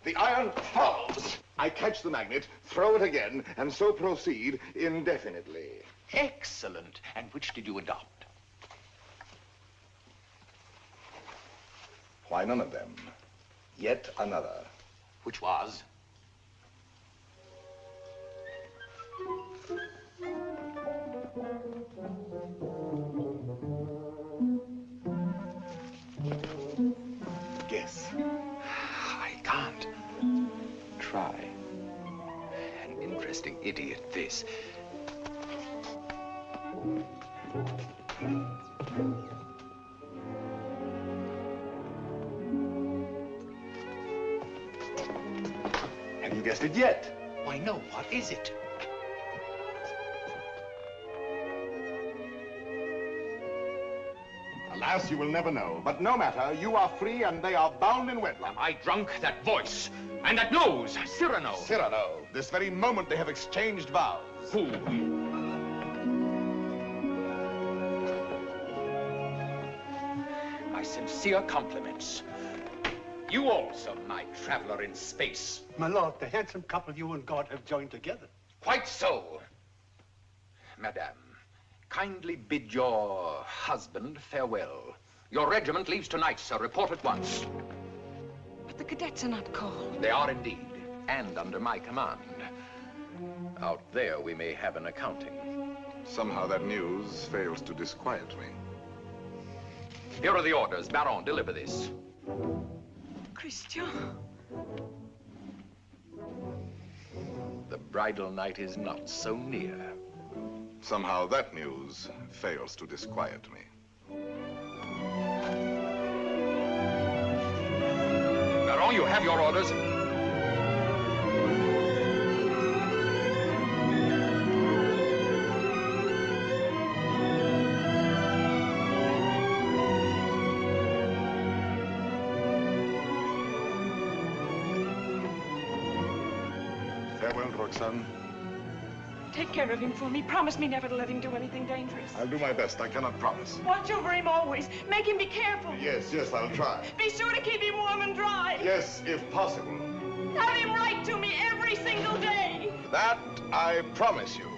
The iron falls. I catch the magnet, throw it again, and so proceed indefinitely. Excellent. And which did you adopt? Why, none of them. Yet another. Which was? Guess. I can't. Try. An interesting idiot, this. Have you guessed it yet? Why, no. What is it? Alas, you will never know. But no matter, you are free and they are bound in wedlock. Am I drunk? That voice and that nose. Cyrano. Cyrano. This very moment they have exchanged vows. Who? My sincere compliments. You also, my traveler in space. My lord, the handsome couple you and God have joined together. Quite so. Madame, kindly bid your husband farewell. Your regiment leaves tonight, sir. Report at once. But the cadets are not called. They are indeed, and under my command. Out there, we may have an accounting. Somehow that news fails to disquiet me. Here are the orders. Baron, deliver this. Christian. The bridal night is not so near. Somehow that news fails to disquiet me. Baron, you have your orders. Farewell, Roxanne. Take care of him for me. Promise me never to let him do anything dangerous. I'll do my best. I cannot promise. Watch over him always. Make him be careful. Yes, I'll try. Be sure to keep him warm and dry. Yes, if possible. Have him write to me every single day. That I promise you.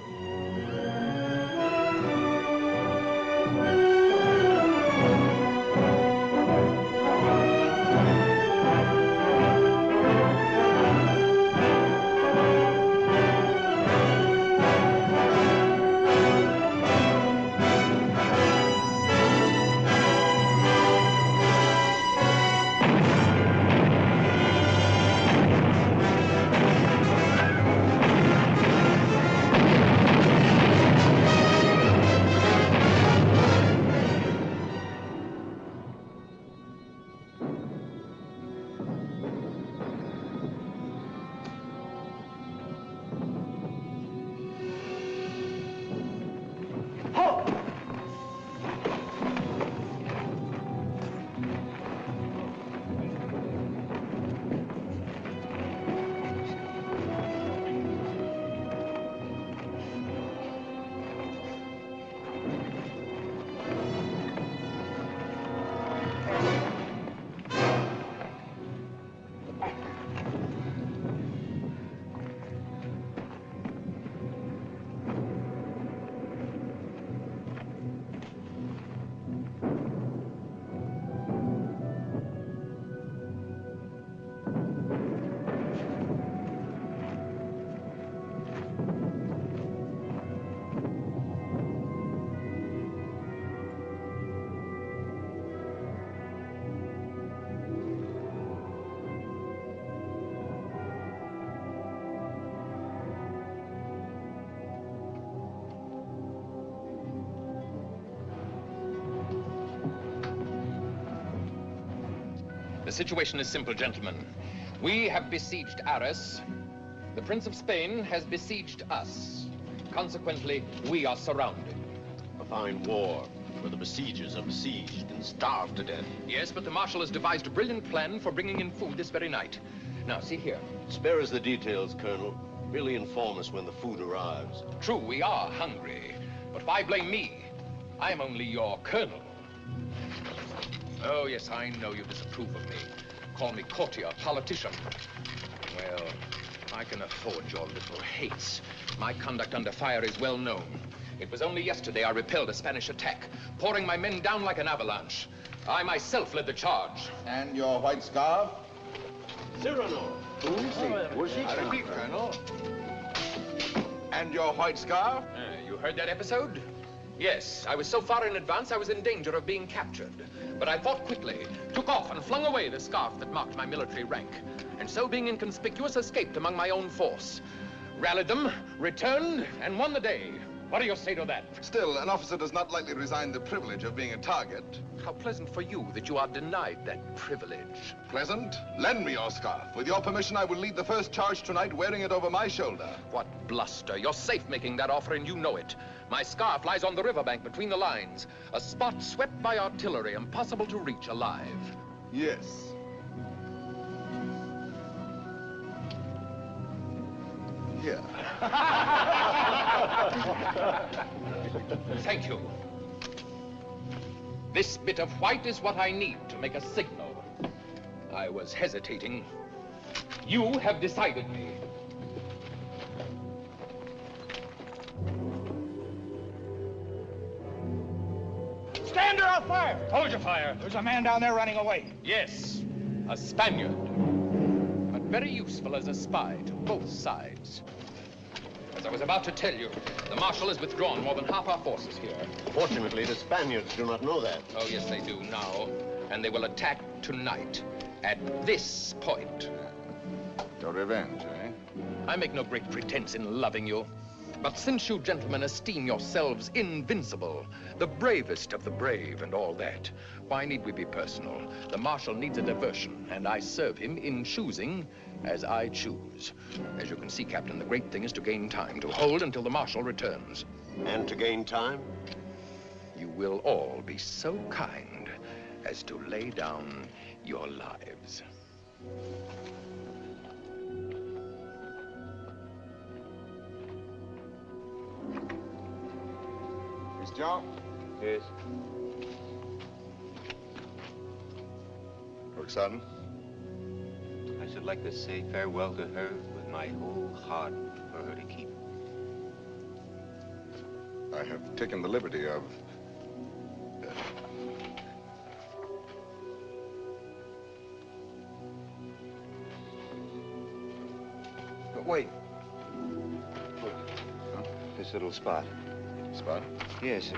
The situation is simple, gentlemen. We have besieged Arras. The Prince of Spain has besieged us. Consequently, we are surrounded. A fine war, where the besiegers are besieged and starved to death. Yes, but the Marshal has devised a brilliant plan for bringing in food this very night. Now, see here. Spare us the details, Colonel. Merely inform us when the food arrives. True, we are hungry. But why blame me? I'm only your colonel. Oh, yes, I know you disapprove of me. Call me courtier, politician. Well, I can afford your little hates. My conduct under fire is well known. It was only yesterday I repelled a Spanish attack, pouring my men down like an avalanche. I myself led the charge. And your white scarf? Cyrano. I repeat, Colonel. And your white scarf? You heard that episode? Yes, I was so far in advance I was in danger of being captured. But I fought quickly, took off and flung away the scarf that marked my military rank. And so being inconspicuous, escaped among my own force. Rallied them, returned, and won the day. What do you say to that? Still, an officer does not lightly resign the privilege of being a target. How pleasant for you that you are denied that privilege. Pleasant? Lend me your scarf. With your permission, I will lead the first charge tonight wearing it over my shoulder. What bluster. You're safe making that offer, and you know it. My scarf lies on the riverbank between the lines. A spot swept by artillery, impossible to reach alive. Yes. Here. Thank you. This bit of white is what I need to make a signal. I was hesitating. You have decided me. Stand or I'll fire! Hold your fire. There's a man down there running away. Yes, a Spaniard. But very useful as a spy to both sides. As I was about to tell you, the Marshal has withdrawn more than half our forces here. Fortunately, the Spaniards do not know that. Oh, yes, they do now. And they will attack tonight at this point. Your revenge, eh? I make no great pretense in loving you. But since you gentlemen esteem yourselves invincible, the bravest of the brave and all that, why need we be personal? The Marshal needs a diversion, and I serve him in choosing as I choose. As you can see, Captain, the great thing is to gain time, to hold until the Marshal returns. And to gain time? You will all be so kind as to lay down your lives. Christian? Yes. Roxane? I should like to say farewell to her with my whole heart for her to keep. I have taken the liberty of... But wait. Look. Huh? This little spot. Spot? Yes,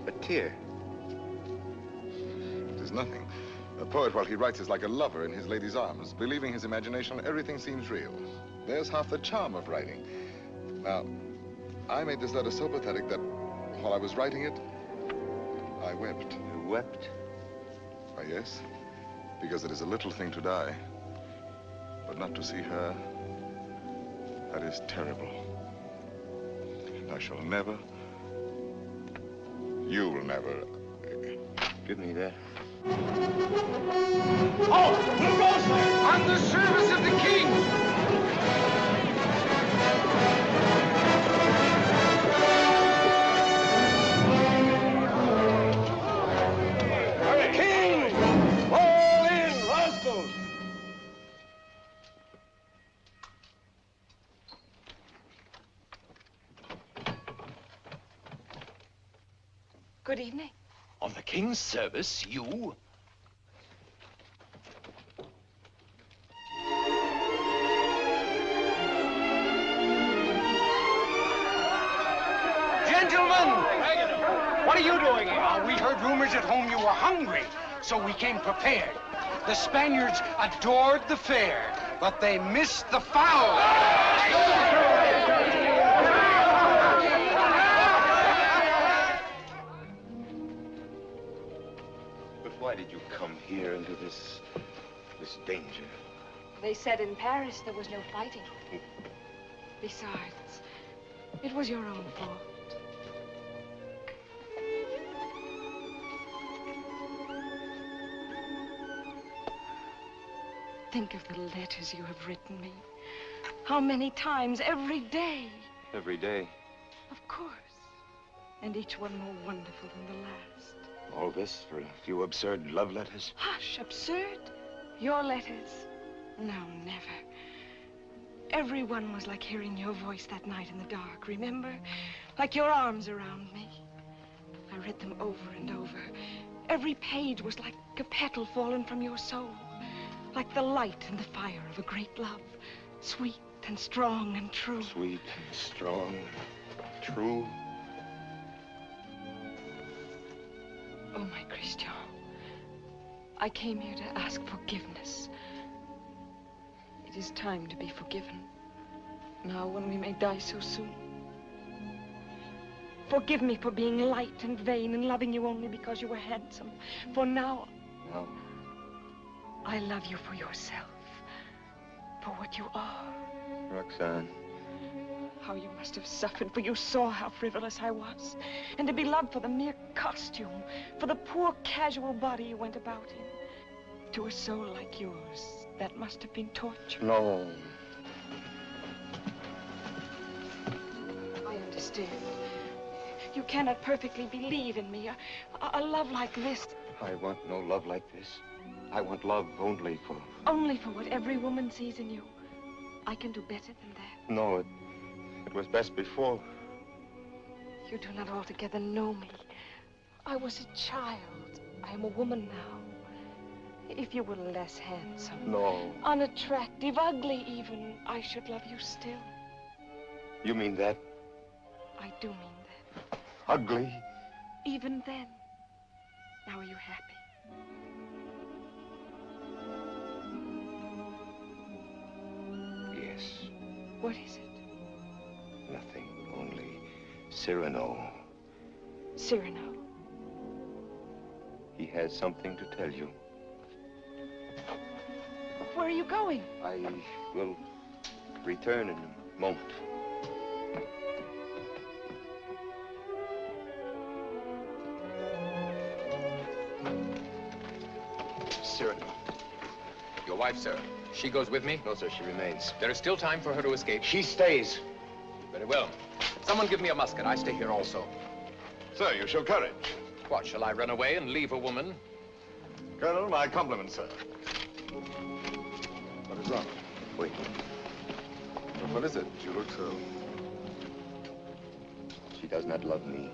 a tear. It is nothing. A poet, while he writes, is like a lover in his lady's arms. Believing his imagination, everything seems real. There's half the charm of writing. Now, I made this letter so pathetic that while I was writing it, I wept. You wept? Why, yes. Because it is a little thing to die. But not to see her, that is terrible. And I shall never... You will never... Give me that. Oh, who goes there? On the service of the king! The king! Fall in, rascals! Good evening. On the king's service, you? Gentlemen! What are you doing here? We heard rumors at home you were hungry, so we came prepared. The Spaniards adored the fare, but they missed the fowl. Why did you come here into this danger? They said in Paris there was no fighting. Besides, it was your own fault. Think of the letters you have written me. How many times every day? Every day. Of course. And each one more wonderful than the last. All this for a few absurd love letters? Hush, absurd? Your letters? No, never. Every one was like hearing your voice that night in the dark, remember? Like your arms around me. I read them over and over. Every page was like a petal fallen from your soul. Like the light and the fire of a great love. Sweet and strong and true. Sweet and strong, true. Oh, my Christian, I came here to ask forgiveness. It is time to be forgiven. Now, when we may die so soon. Forgive me for being light and vain and loving you only because you were handsome. For now, I love you for yourself, for what you are. Roxane. How you must have suffered, for you saw how frivolous I was. And to be loved for the mere costume, for the poor casual body you went about in. To a soul like yours, that must have been torture. No. I understand. You cannot perfectly believe in me. A love like this. I want no love like this. I want love only for... Only for what every woman sees in you. I can do better than that. No, it was best before. You do not altogether know me. I was a child. I am a woman now. If you were less handsome... No. Unattractive, ugly even, I should love you still. You mean that? I do mean that. Ugly? Even then. Now are you happy? Yes. What is it? Nothing, only Cyrano. Cyrano. He has something to tell you. Where are you going? I will return in a moment. Cyrano. Your wife, sir. She goes with me? No, sir, she remains. There is still time for her to escape. She stays. Very well. Someone give me a musket. I stay here also. Sir, you show courage. What, shall I run away and leave a woman? Colonel, my compliments, sir. What is wrong? Wait. What is it? You look so... She does not love me.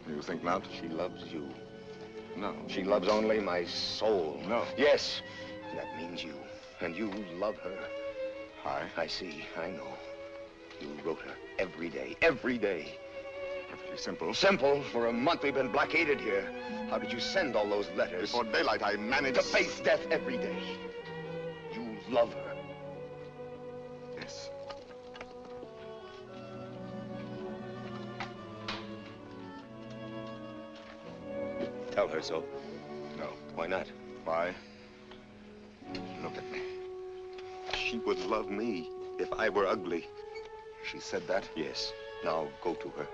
You think not? She loves you. No. She loves only my soul. No. Yes. That means you. And you love her. I I see. I know. You wrote her every day. Every day. Perfectly simple. Simple. For a month we've been blockaded here. How did you send all those letters? Before daylight, I managed... To face death every day. You love her. Yes. Tell her so. No. Why not? Why? Look at me. She would love me if I were ugly. She said that? Yes. Now go to her.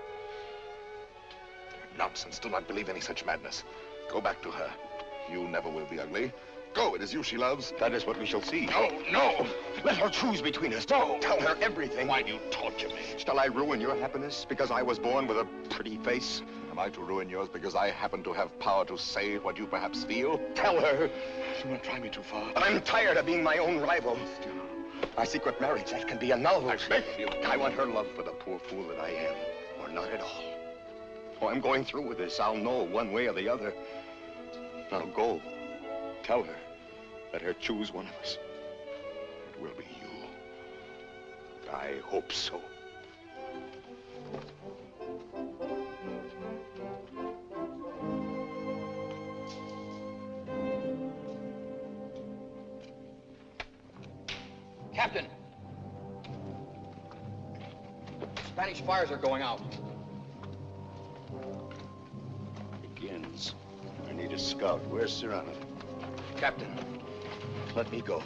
Nonsense. Do not believe any such madness. Go back to her. You never will be ugly. Go. It is you she loves. That is what we shall see. No, no. Let her choose between us. No. Tell her everything. Why do you torture me? Shall I ruin your happiness because I was born with a pretty face? Am I to ruin yours because I happen to have power to say what you perhaps feel? Tell her. Do not try me too far. I'm tired of being my own rival. Our secret marriage, that can be annulled. I beg of you. I want her love for the poor fool that I am, or not at all. Oh, I'm going through with this. I'll know one way or the other. Now go. Tell her. Let her choose one of us. It will be you. I hope so. Captain! Spanish fires are going out. Begins. I need a scout. Where's Cyrano? Captain. Let me go.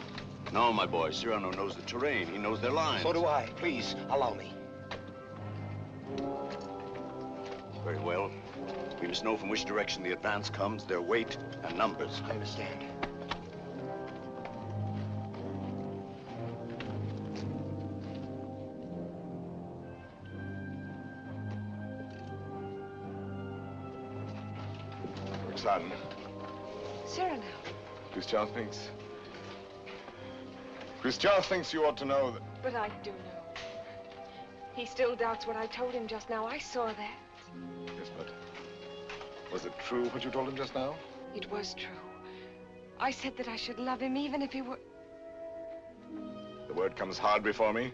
No, my boy. Cyrano knows the terrain. He knows their lines. So do I. Please, allow me. Very well. We must know from which direction the advance comes, their weight and numbers. I understand. Son. Cyrano. Christian thinks you ought to know that... But I do know. He still doubts what I told him just now. I saw that. Yes, but... was it true what you told him just now? It was true. I said that I should love him even if he were... The word comes hard before me.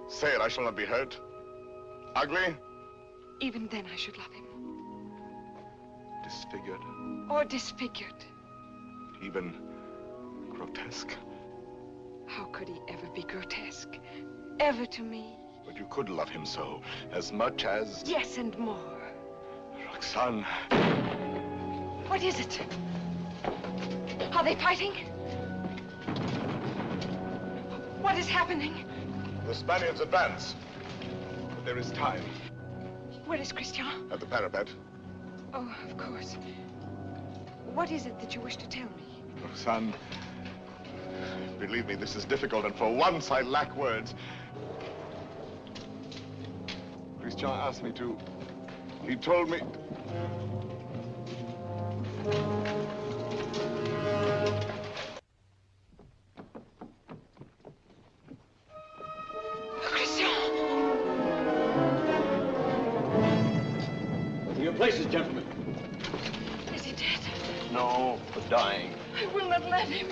Say it, I shall not be hurt. Ugly? Even then I should love him. Disfigured? Or disfigured. Even grotesque? How could he ever be grotesque? Ever to me? But you could love him so, as much as... Yes, and more. Roxane. What is it? Are they fighting? What is happening? The Spaniards advance. But there is time. Where is Christian? At the parapet. Oh, of course. What is it that you wish to tell me? Roxane, believe me, this is difficult, and for once I lack words. Christian asked me to. He told me... To your places, gentlemen. Is he dead? No, but dying. I will not let him.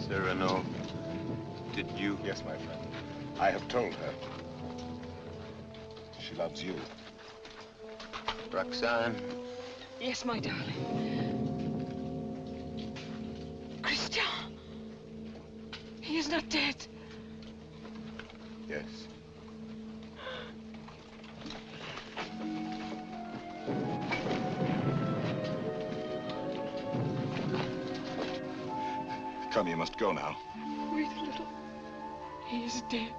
Cyrano, did you? Yes, my friend. I have told her. She loves you. Roxanne? Yes, my darling. Christian! He is not dead. Yes. Come, you must go now. Wait a little. He is dead.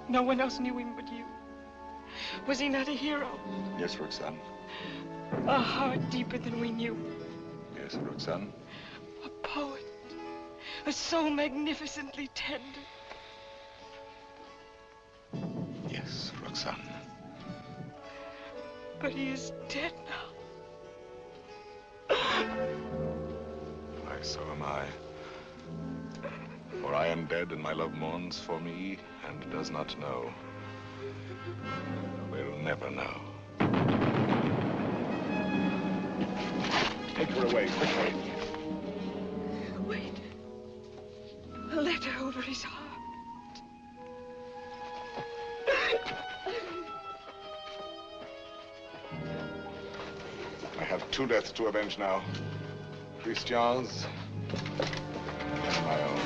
No one else knew him but you. Was he not a hero? Yes, Roxanne. A heart deeper than we knew. Yes, Roxanne. A poet. A soul magnificently tender. Yes, Roxanne. But he is dead now. Why, so am I. For I am dead, and my love mourns for me, and does not know. Will never know. Take her away, quickly. Wait. A letter over his heart. I have two deaths to avenge now. Christian's and my own.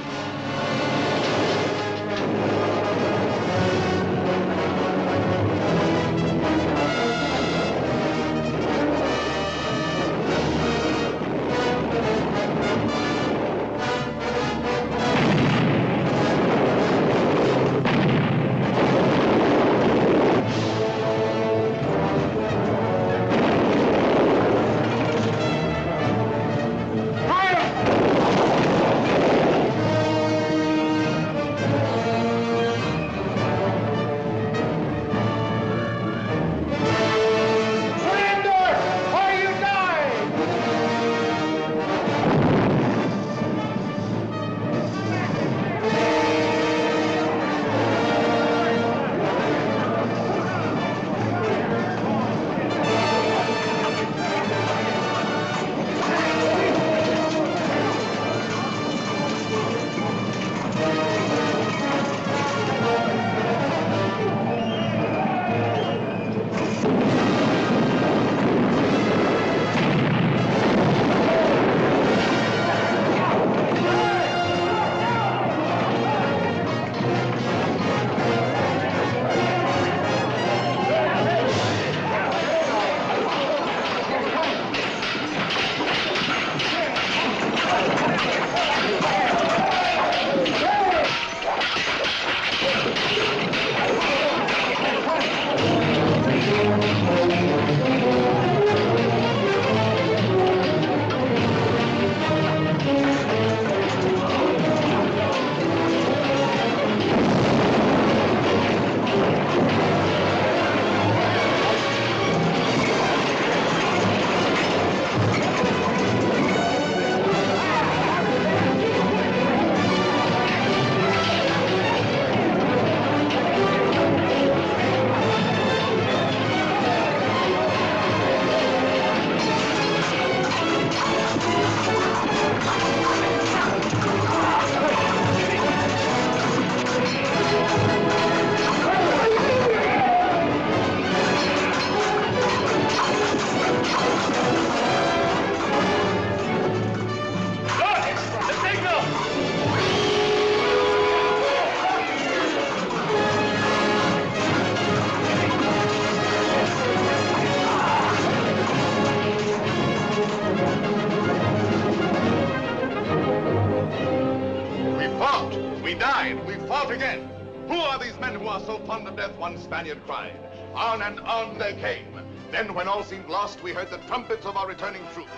Again. Who are these men who are so fond of death? One Spaniard cried. On and on they came. Then, when all seemed lost, we heard the trumpets of our returning troops.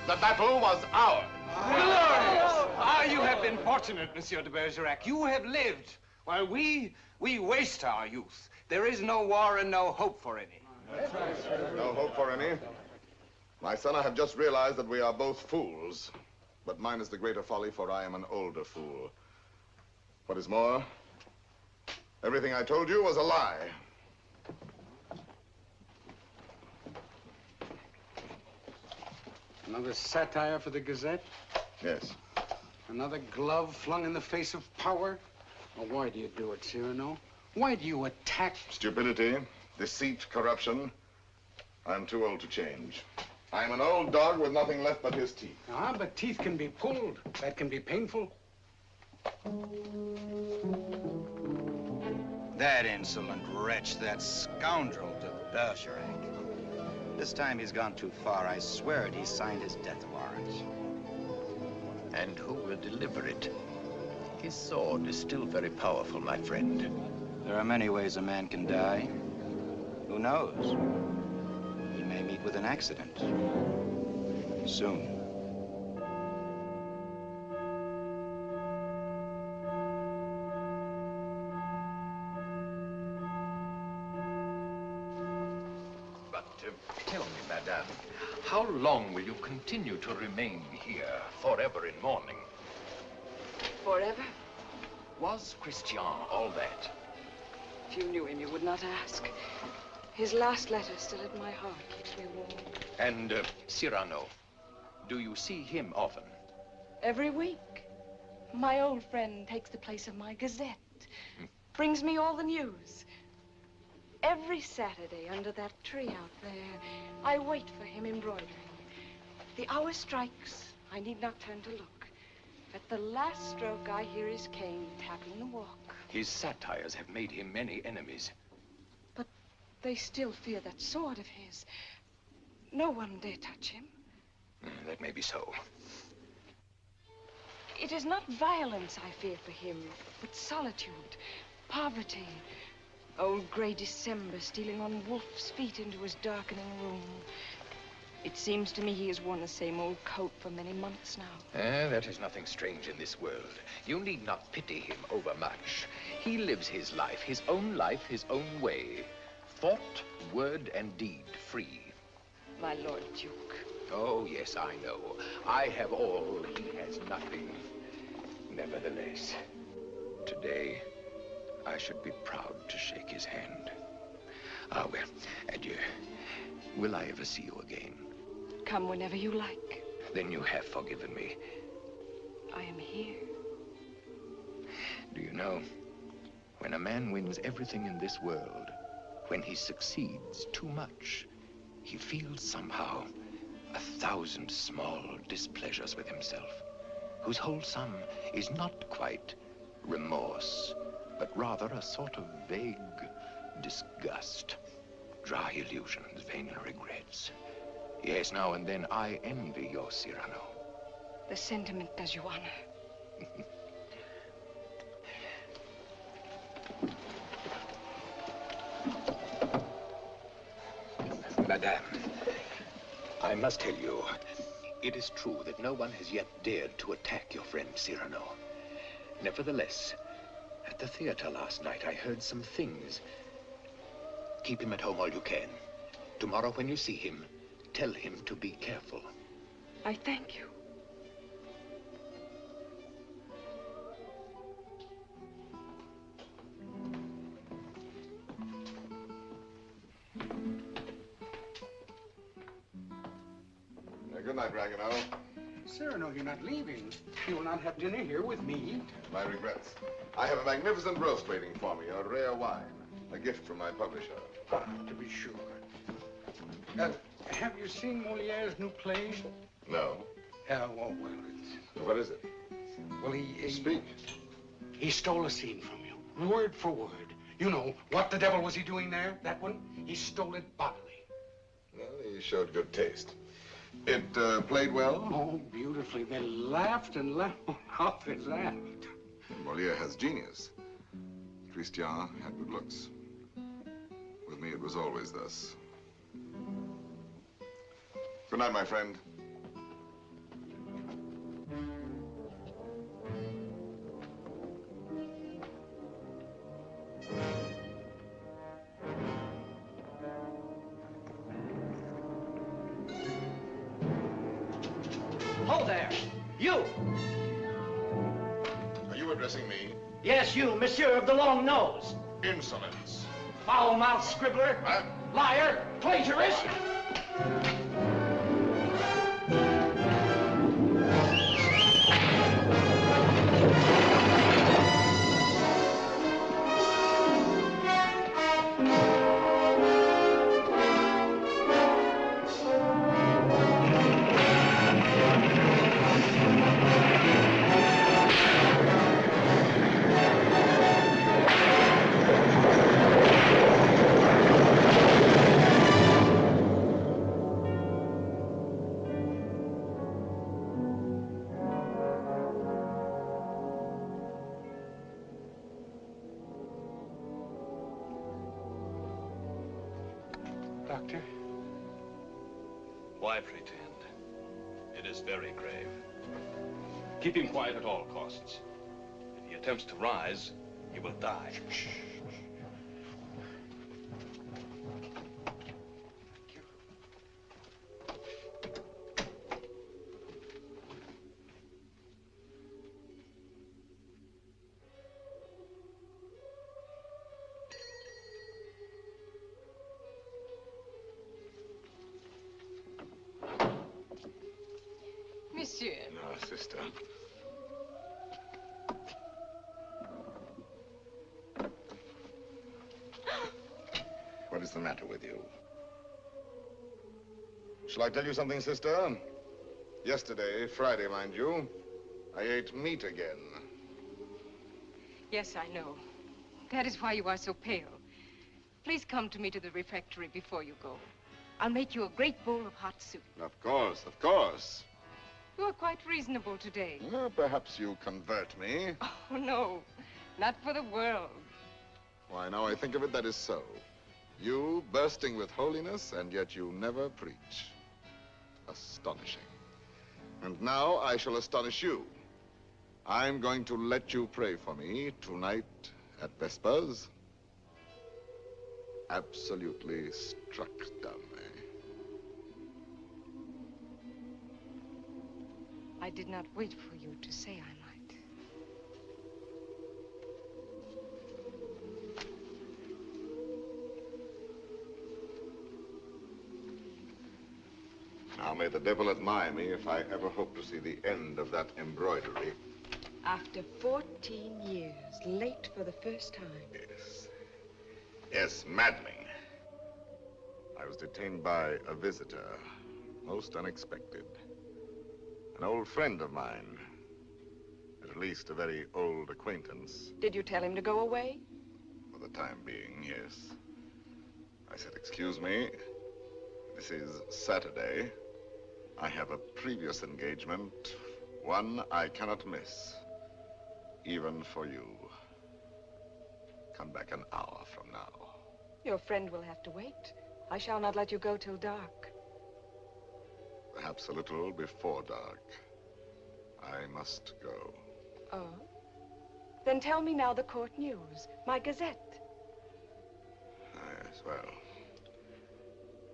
The battle was ours. Glorious! Ah, you have been fortunate, Monsieur de Bergerac. You have lived. While we waste our youth. There is no war and no hope for any. No hope for any. My son, I have just realized that we are both fools. But mine is the greater folly, for I am an older fool. What is more, everything I told you was a lie. Another satire for the Gazette? Yes. Another glove flung in the face of power? Well, why do you do it, Cyrano? Why do you attack? Stupidity, deceit, corruption. I'm too old to change. I'm an old dog with nothing left but his teeth. Ah, but teeth can be pulled. That can be painful. That insolent wretch, that scoundrel de Bergerac. This time he's gone too far. I swear it, he signed his death warrant. And who will deliver it? His sword is still very powerful, my friend. There are many ways a man can die. Who knows? He may meet with an accident. Soon. Tell me, madame, how long will you continue to remain here, forever in mourning? Forever? Was Christian all that? If you knew him, you would not ask. His last letter still at my heart keeps me warm. And Cyrano, do you see him often? Every week. My old friend takes the place of my Gazette. Brings me all the news. Every Saturday under that tree out there, I wait for him embroidering. The hour strikes. I need not turn to look. At the last stroke, I hear his cane tapping the walk. His satires have made him many enemies. But they still fear that sword of his. No one dare touch him. That may be so. It is not violence I fear for him, but solitude, poverty. Old gray December stealing on wolf's feet into his darkening room. It seems to me he has worn the same old coat for many months now. That is nothing strange in this world. You need not pity him overmuch. He lives his life, his own way. Thought, word, and deed free. My Lord Duke. Oh, yes, I know. I have all, he has nothing. Nevertheless, today, I should be proud to shake his hand. Ah, well, adieu. Will I ever see you again? Come whenever you like. Then you have forgiven me. I am here. Do you know, when a man wins everything in this world, when he succeeds too much, he feels somehow 1,000 small displeasures with himself, whose whole sum is not quite remorse, but rather a sort of vague disgust, dry illusions, vain regrets. Yes, now and then I envy your Cyrano. The sentiment does you honor. Madame, I must tell you, it is true that no one has yet dared to attack your friend Cyrano. Nevertheless, at the theater last night, I heard some things. Keep him at home all you can. Tomorrow when you see him, tell him to be careful. I thank you. Good night, Ragueneau. Cyrano, you're not leaving. You will not have dinner here with me. My regrets. I have a magnificent roast waiting for me, a rare wine. A gift from my publisher. Ah, to be sure. Have you seen Moliere's new play? No. Oh, well, it's... What is it? Well, he... Speak. He stole a scene from you, word for word. You know, what the devil was he doing there? That one? He stole it bodily. Well, he showed good taste. It played well? Oh, beautifully. They laughed and laughed. How they laughed. Moliere has genius. Christian had good looks. With me, it was always thus. Good night, my friend. You! Are you addressing me? Yes, you, monsieur of the long nose. Insolence. Foul-mouthed scribbler. Liar. Plagiarist. Doctor? Why pretend? It is very grave. Keep him quiet at all costs. If he attempts to rise, he will die. Monsieur. No, sister. What is the matter with you? Shall I tell you something, sister? Yesterday, Friday, mind you, I ate meat again. Yes, I know. That is why you are so pale. Please come to me to the refectory before you go. I'll make you a great bowl of hot soup. Of course, of course. You are quite reasonable today. Well, perhaps you convert me. Oh, no. Not for the world. Why, now I think of it, that is so. You bursting with holiness, and yet you never preach. Astonishing. And now I shall astonish you. I'm going to let you pray for me tonight at Vespers. Absolutely struck dumb, eh? I did not wait for you to say I might. Now may the devil admire me if I ever hope to see the end of that embroidery. After 14 years, late for the first time. Yes. Yes, maddening. I was detained by a visitor, most unexpected. An old friend of mine. At least a very old acquaintance. Did you tell him to go away? For the time being, yes. I said, excuse me, this is Saturday. I have a previous engagement, one I cannot miss, even for you. Come back an hour from now. Your friend will have to wait. I shall not let you go till dark. Perhaps a little before dark. I must go. Oh? Then tell me now the court news, my gazette. Yes, well,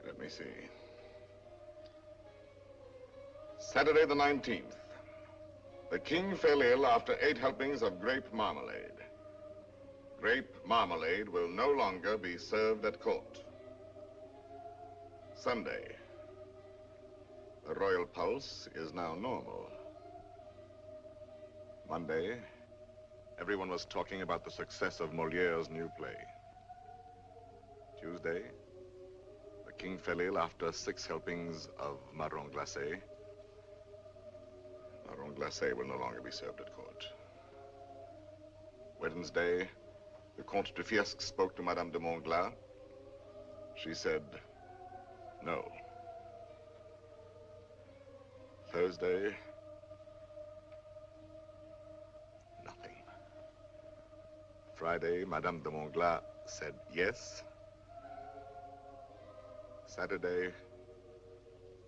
let me see. Saturday the 19th. The king fell ill after 8 helpings of grape marmalade. Grape marmalade will no longer be served at court. Sunday. The royal pulse is now normal. Monday, everyone was talking about the success of Moliere's new play. Tuesday, the king fell ill after 6 helpings of marron glacé. Marron glacé will no longer be served at court. Wednesday, the Comte de Fiesque spoke to Madame de Montglat. She said, no. Thursday, nothing. Friday, Madame de Montglat said yes. Saturday,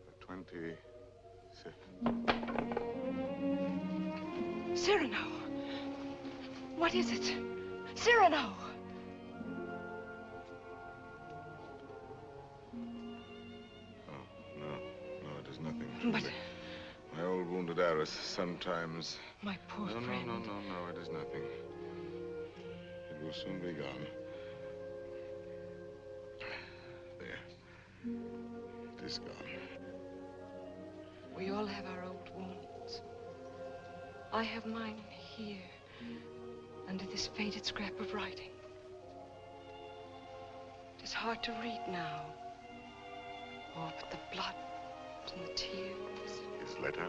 the 25th. Cyrano! What is it? Cyrano! No, it is nothing. But... My old wounded arrow us sometimes. My poor friend. No, it is nothing. It will soon be gone. There. It is gone. We all have our old wounds. I have mine here, under this faded scrap of writing. It is hard to read now. Oh, but the blood and the tears. His letter?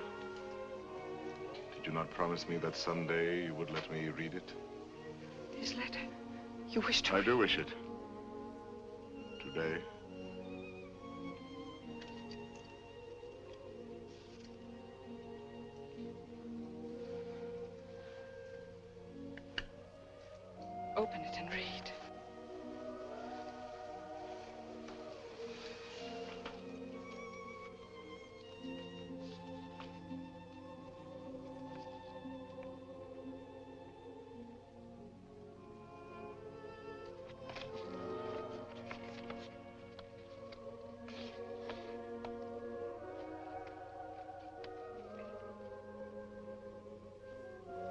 Did you not promise me that someday you would let me read it? His letter? You wish to I do wish it. Today. Open it and read.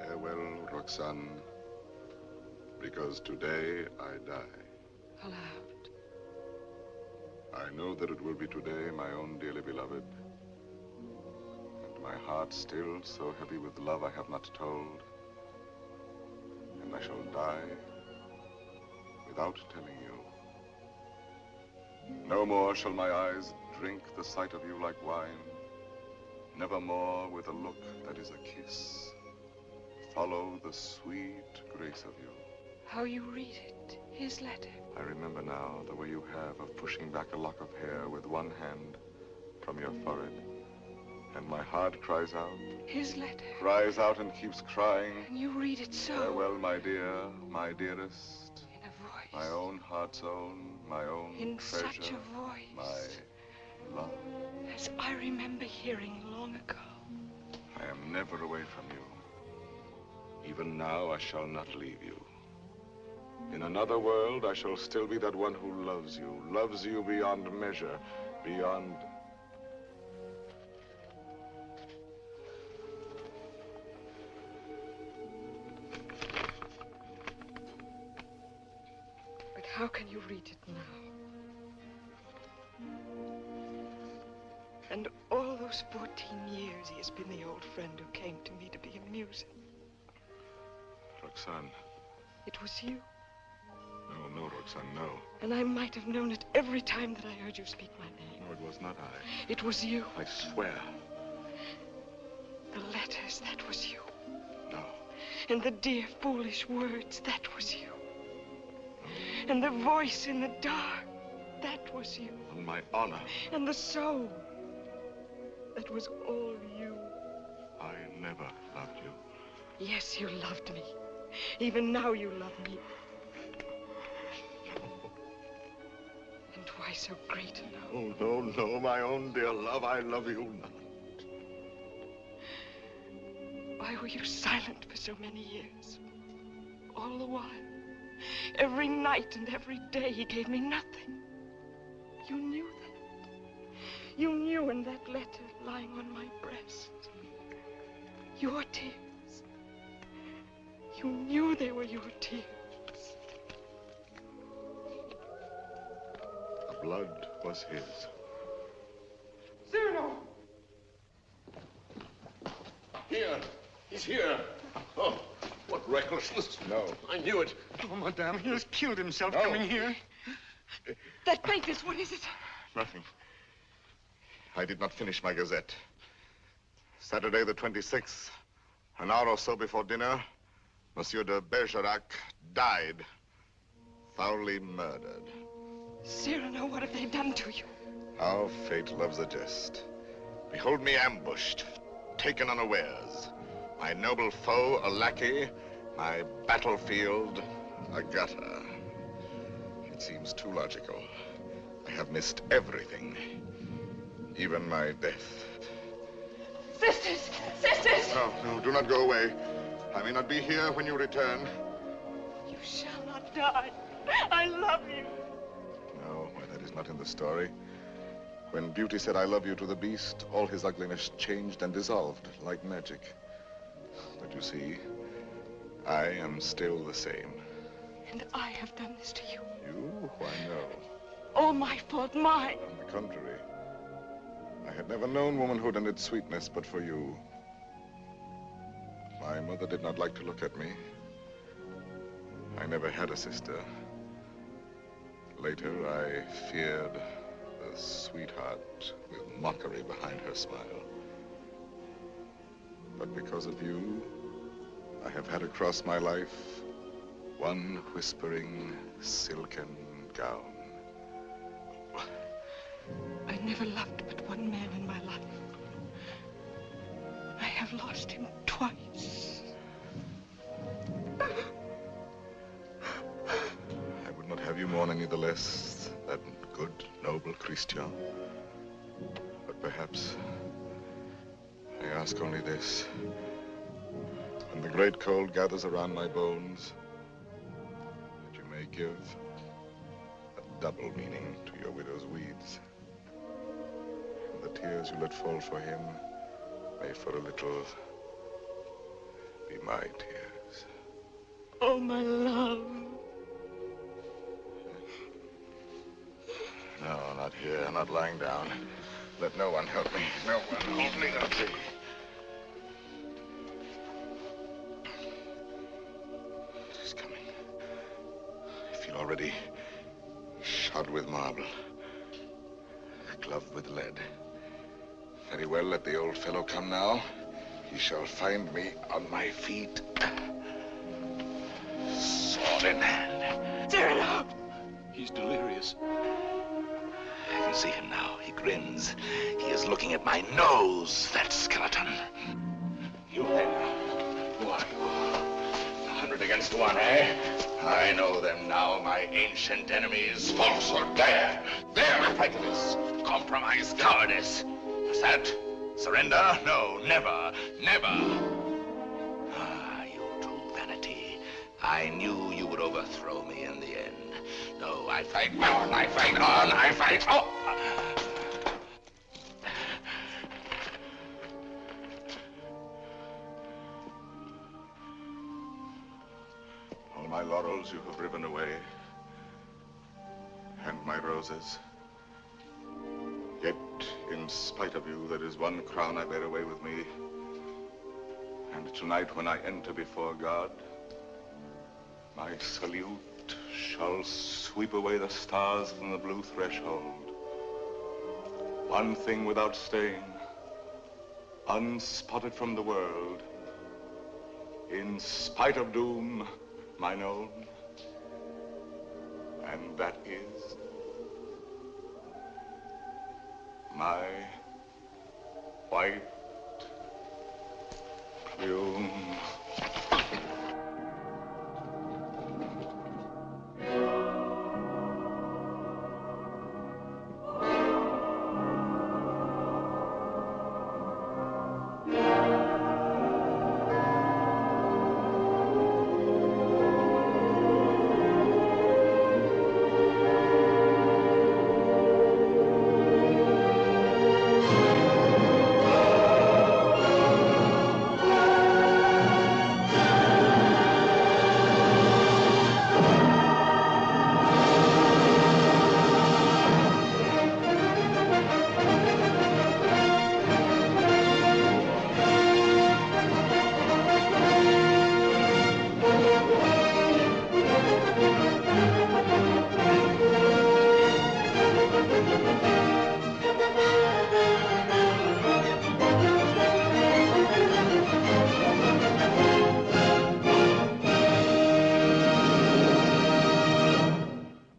Farewell, Roxane. Because today I die. Aloud. I know that it will be today, my own dearly beloved. And my heart still so heavy with love I have not told. And I shall die without telling you. No more shall my eyes drink the sight of you like wine. Never more with a look that is a kiss. Follow the sweet grace of you. How you read it, his letter. I remember now the way you have of pushing back a lock of hair with one hand from your forehead. And my heart cries out. His letter. Cries out and keeps crying. And you read it so. Farewell, my dear, my dearest. In a voice. My own heart's own, my own in treasure. In such a voice. My love. As I remember hearing long ago. I am never away from you. Even now I shall not leave you. In another world, I shall still be that one who loves you beyond measure, beyond... But how can you read it now? And all those 14 years he has been the old friend who came to me to be amusing. Roxane. It was you. No, Roxane, no. And I might have known it every time that I heard you speak my name. No, it was not I. It was you. I swear. The letters, that was you. No. And the dear, foolish words, that was you. And the voice in the dark, that was you. On my honor. And the soul, that was all you. I never loved you. Yes, you loved me. Even now you love me. And why so great a love? Oh, no, my own dear love, I love you not. Why were you silent for so many years? All the while, every night and every day, he gave me nothing. You knew that. You knew in that letter lying on my breast. Your tears. You knew they were your tears. The blood was his. Cyrano! Here. He's here. Oh, what recklessness. No. I knew it. Oh, madame, he has killed himself coming here. That papers, what is it? Nothing. I did not finish my gazette. Saturday the 26th, an hour or so before dinner, Monsieur de Bergerac died, foully murdered. Cyrano, what have they done to you? How fate loves a jest. Behold me ambushed, taken unawares. My noble foe, a lackey, my battlefield, a gutter. It seems too logical. I have missed everything, even my death. Sisters! Sisters! No, do not go away. I may not be here when you return. You shall not die. I love you. No, why, that is not in the story. When beauty said I love you to the beast, all his ugliness changed and dissolved like magic. But you see, I am still the same. And I have done this to you. You? Why, no. All my fault, mine. On the contrary. I had never known womanhood and its sweetness but for you. My mother did not like to look at me. I never had a sister. Later, I feared a sweetheart with mockery behind her smile. But because of you, I have had across my life one whispering silken gown. I never loved but one man in my life. I have lost him twice. I would not have you mourn any the less, that good, noble Christian. But perhaps I ask only this. When the great cold gathers around my bones, that you may give a double meaning to your widow's weeds. And the tears you let fall for him may for a little be my tears. Oh, my love. No, not here, not lying down. Let no one help me. No one. Only the tree. It is coming. I feel already shod with marble, gloved with lead. Very well, let the old fellow come now. He shall find me on my feet, sword in hand. Cyrano! He's delirious. I can see him now. He grins. He is looking at my nose, that skeleton. You then, who are you? 100 against 1, eh? I know them now, my ancient enemies. Falsehood, there prejudice, compromise, cowardice. What's that? Surrender? No, never, never. Ah, you true vanity. I knew you would overthrow me in the end. No, I fight on, I fight on, I fight on. All my laurels you have riven away, and my roses. Yet, in spite of you, there is one crown I bear away with me. And tonight, when I enter before God, my salute shall sweep away the stars from the blue threshold. One thing without stain, unspotted from the world, in spite of doom, mine own, and that is my white plume.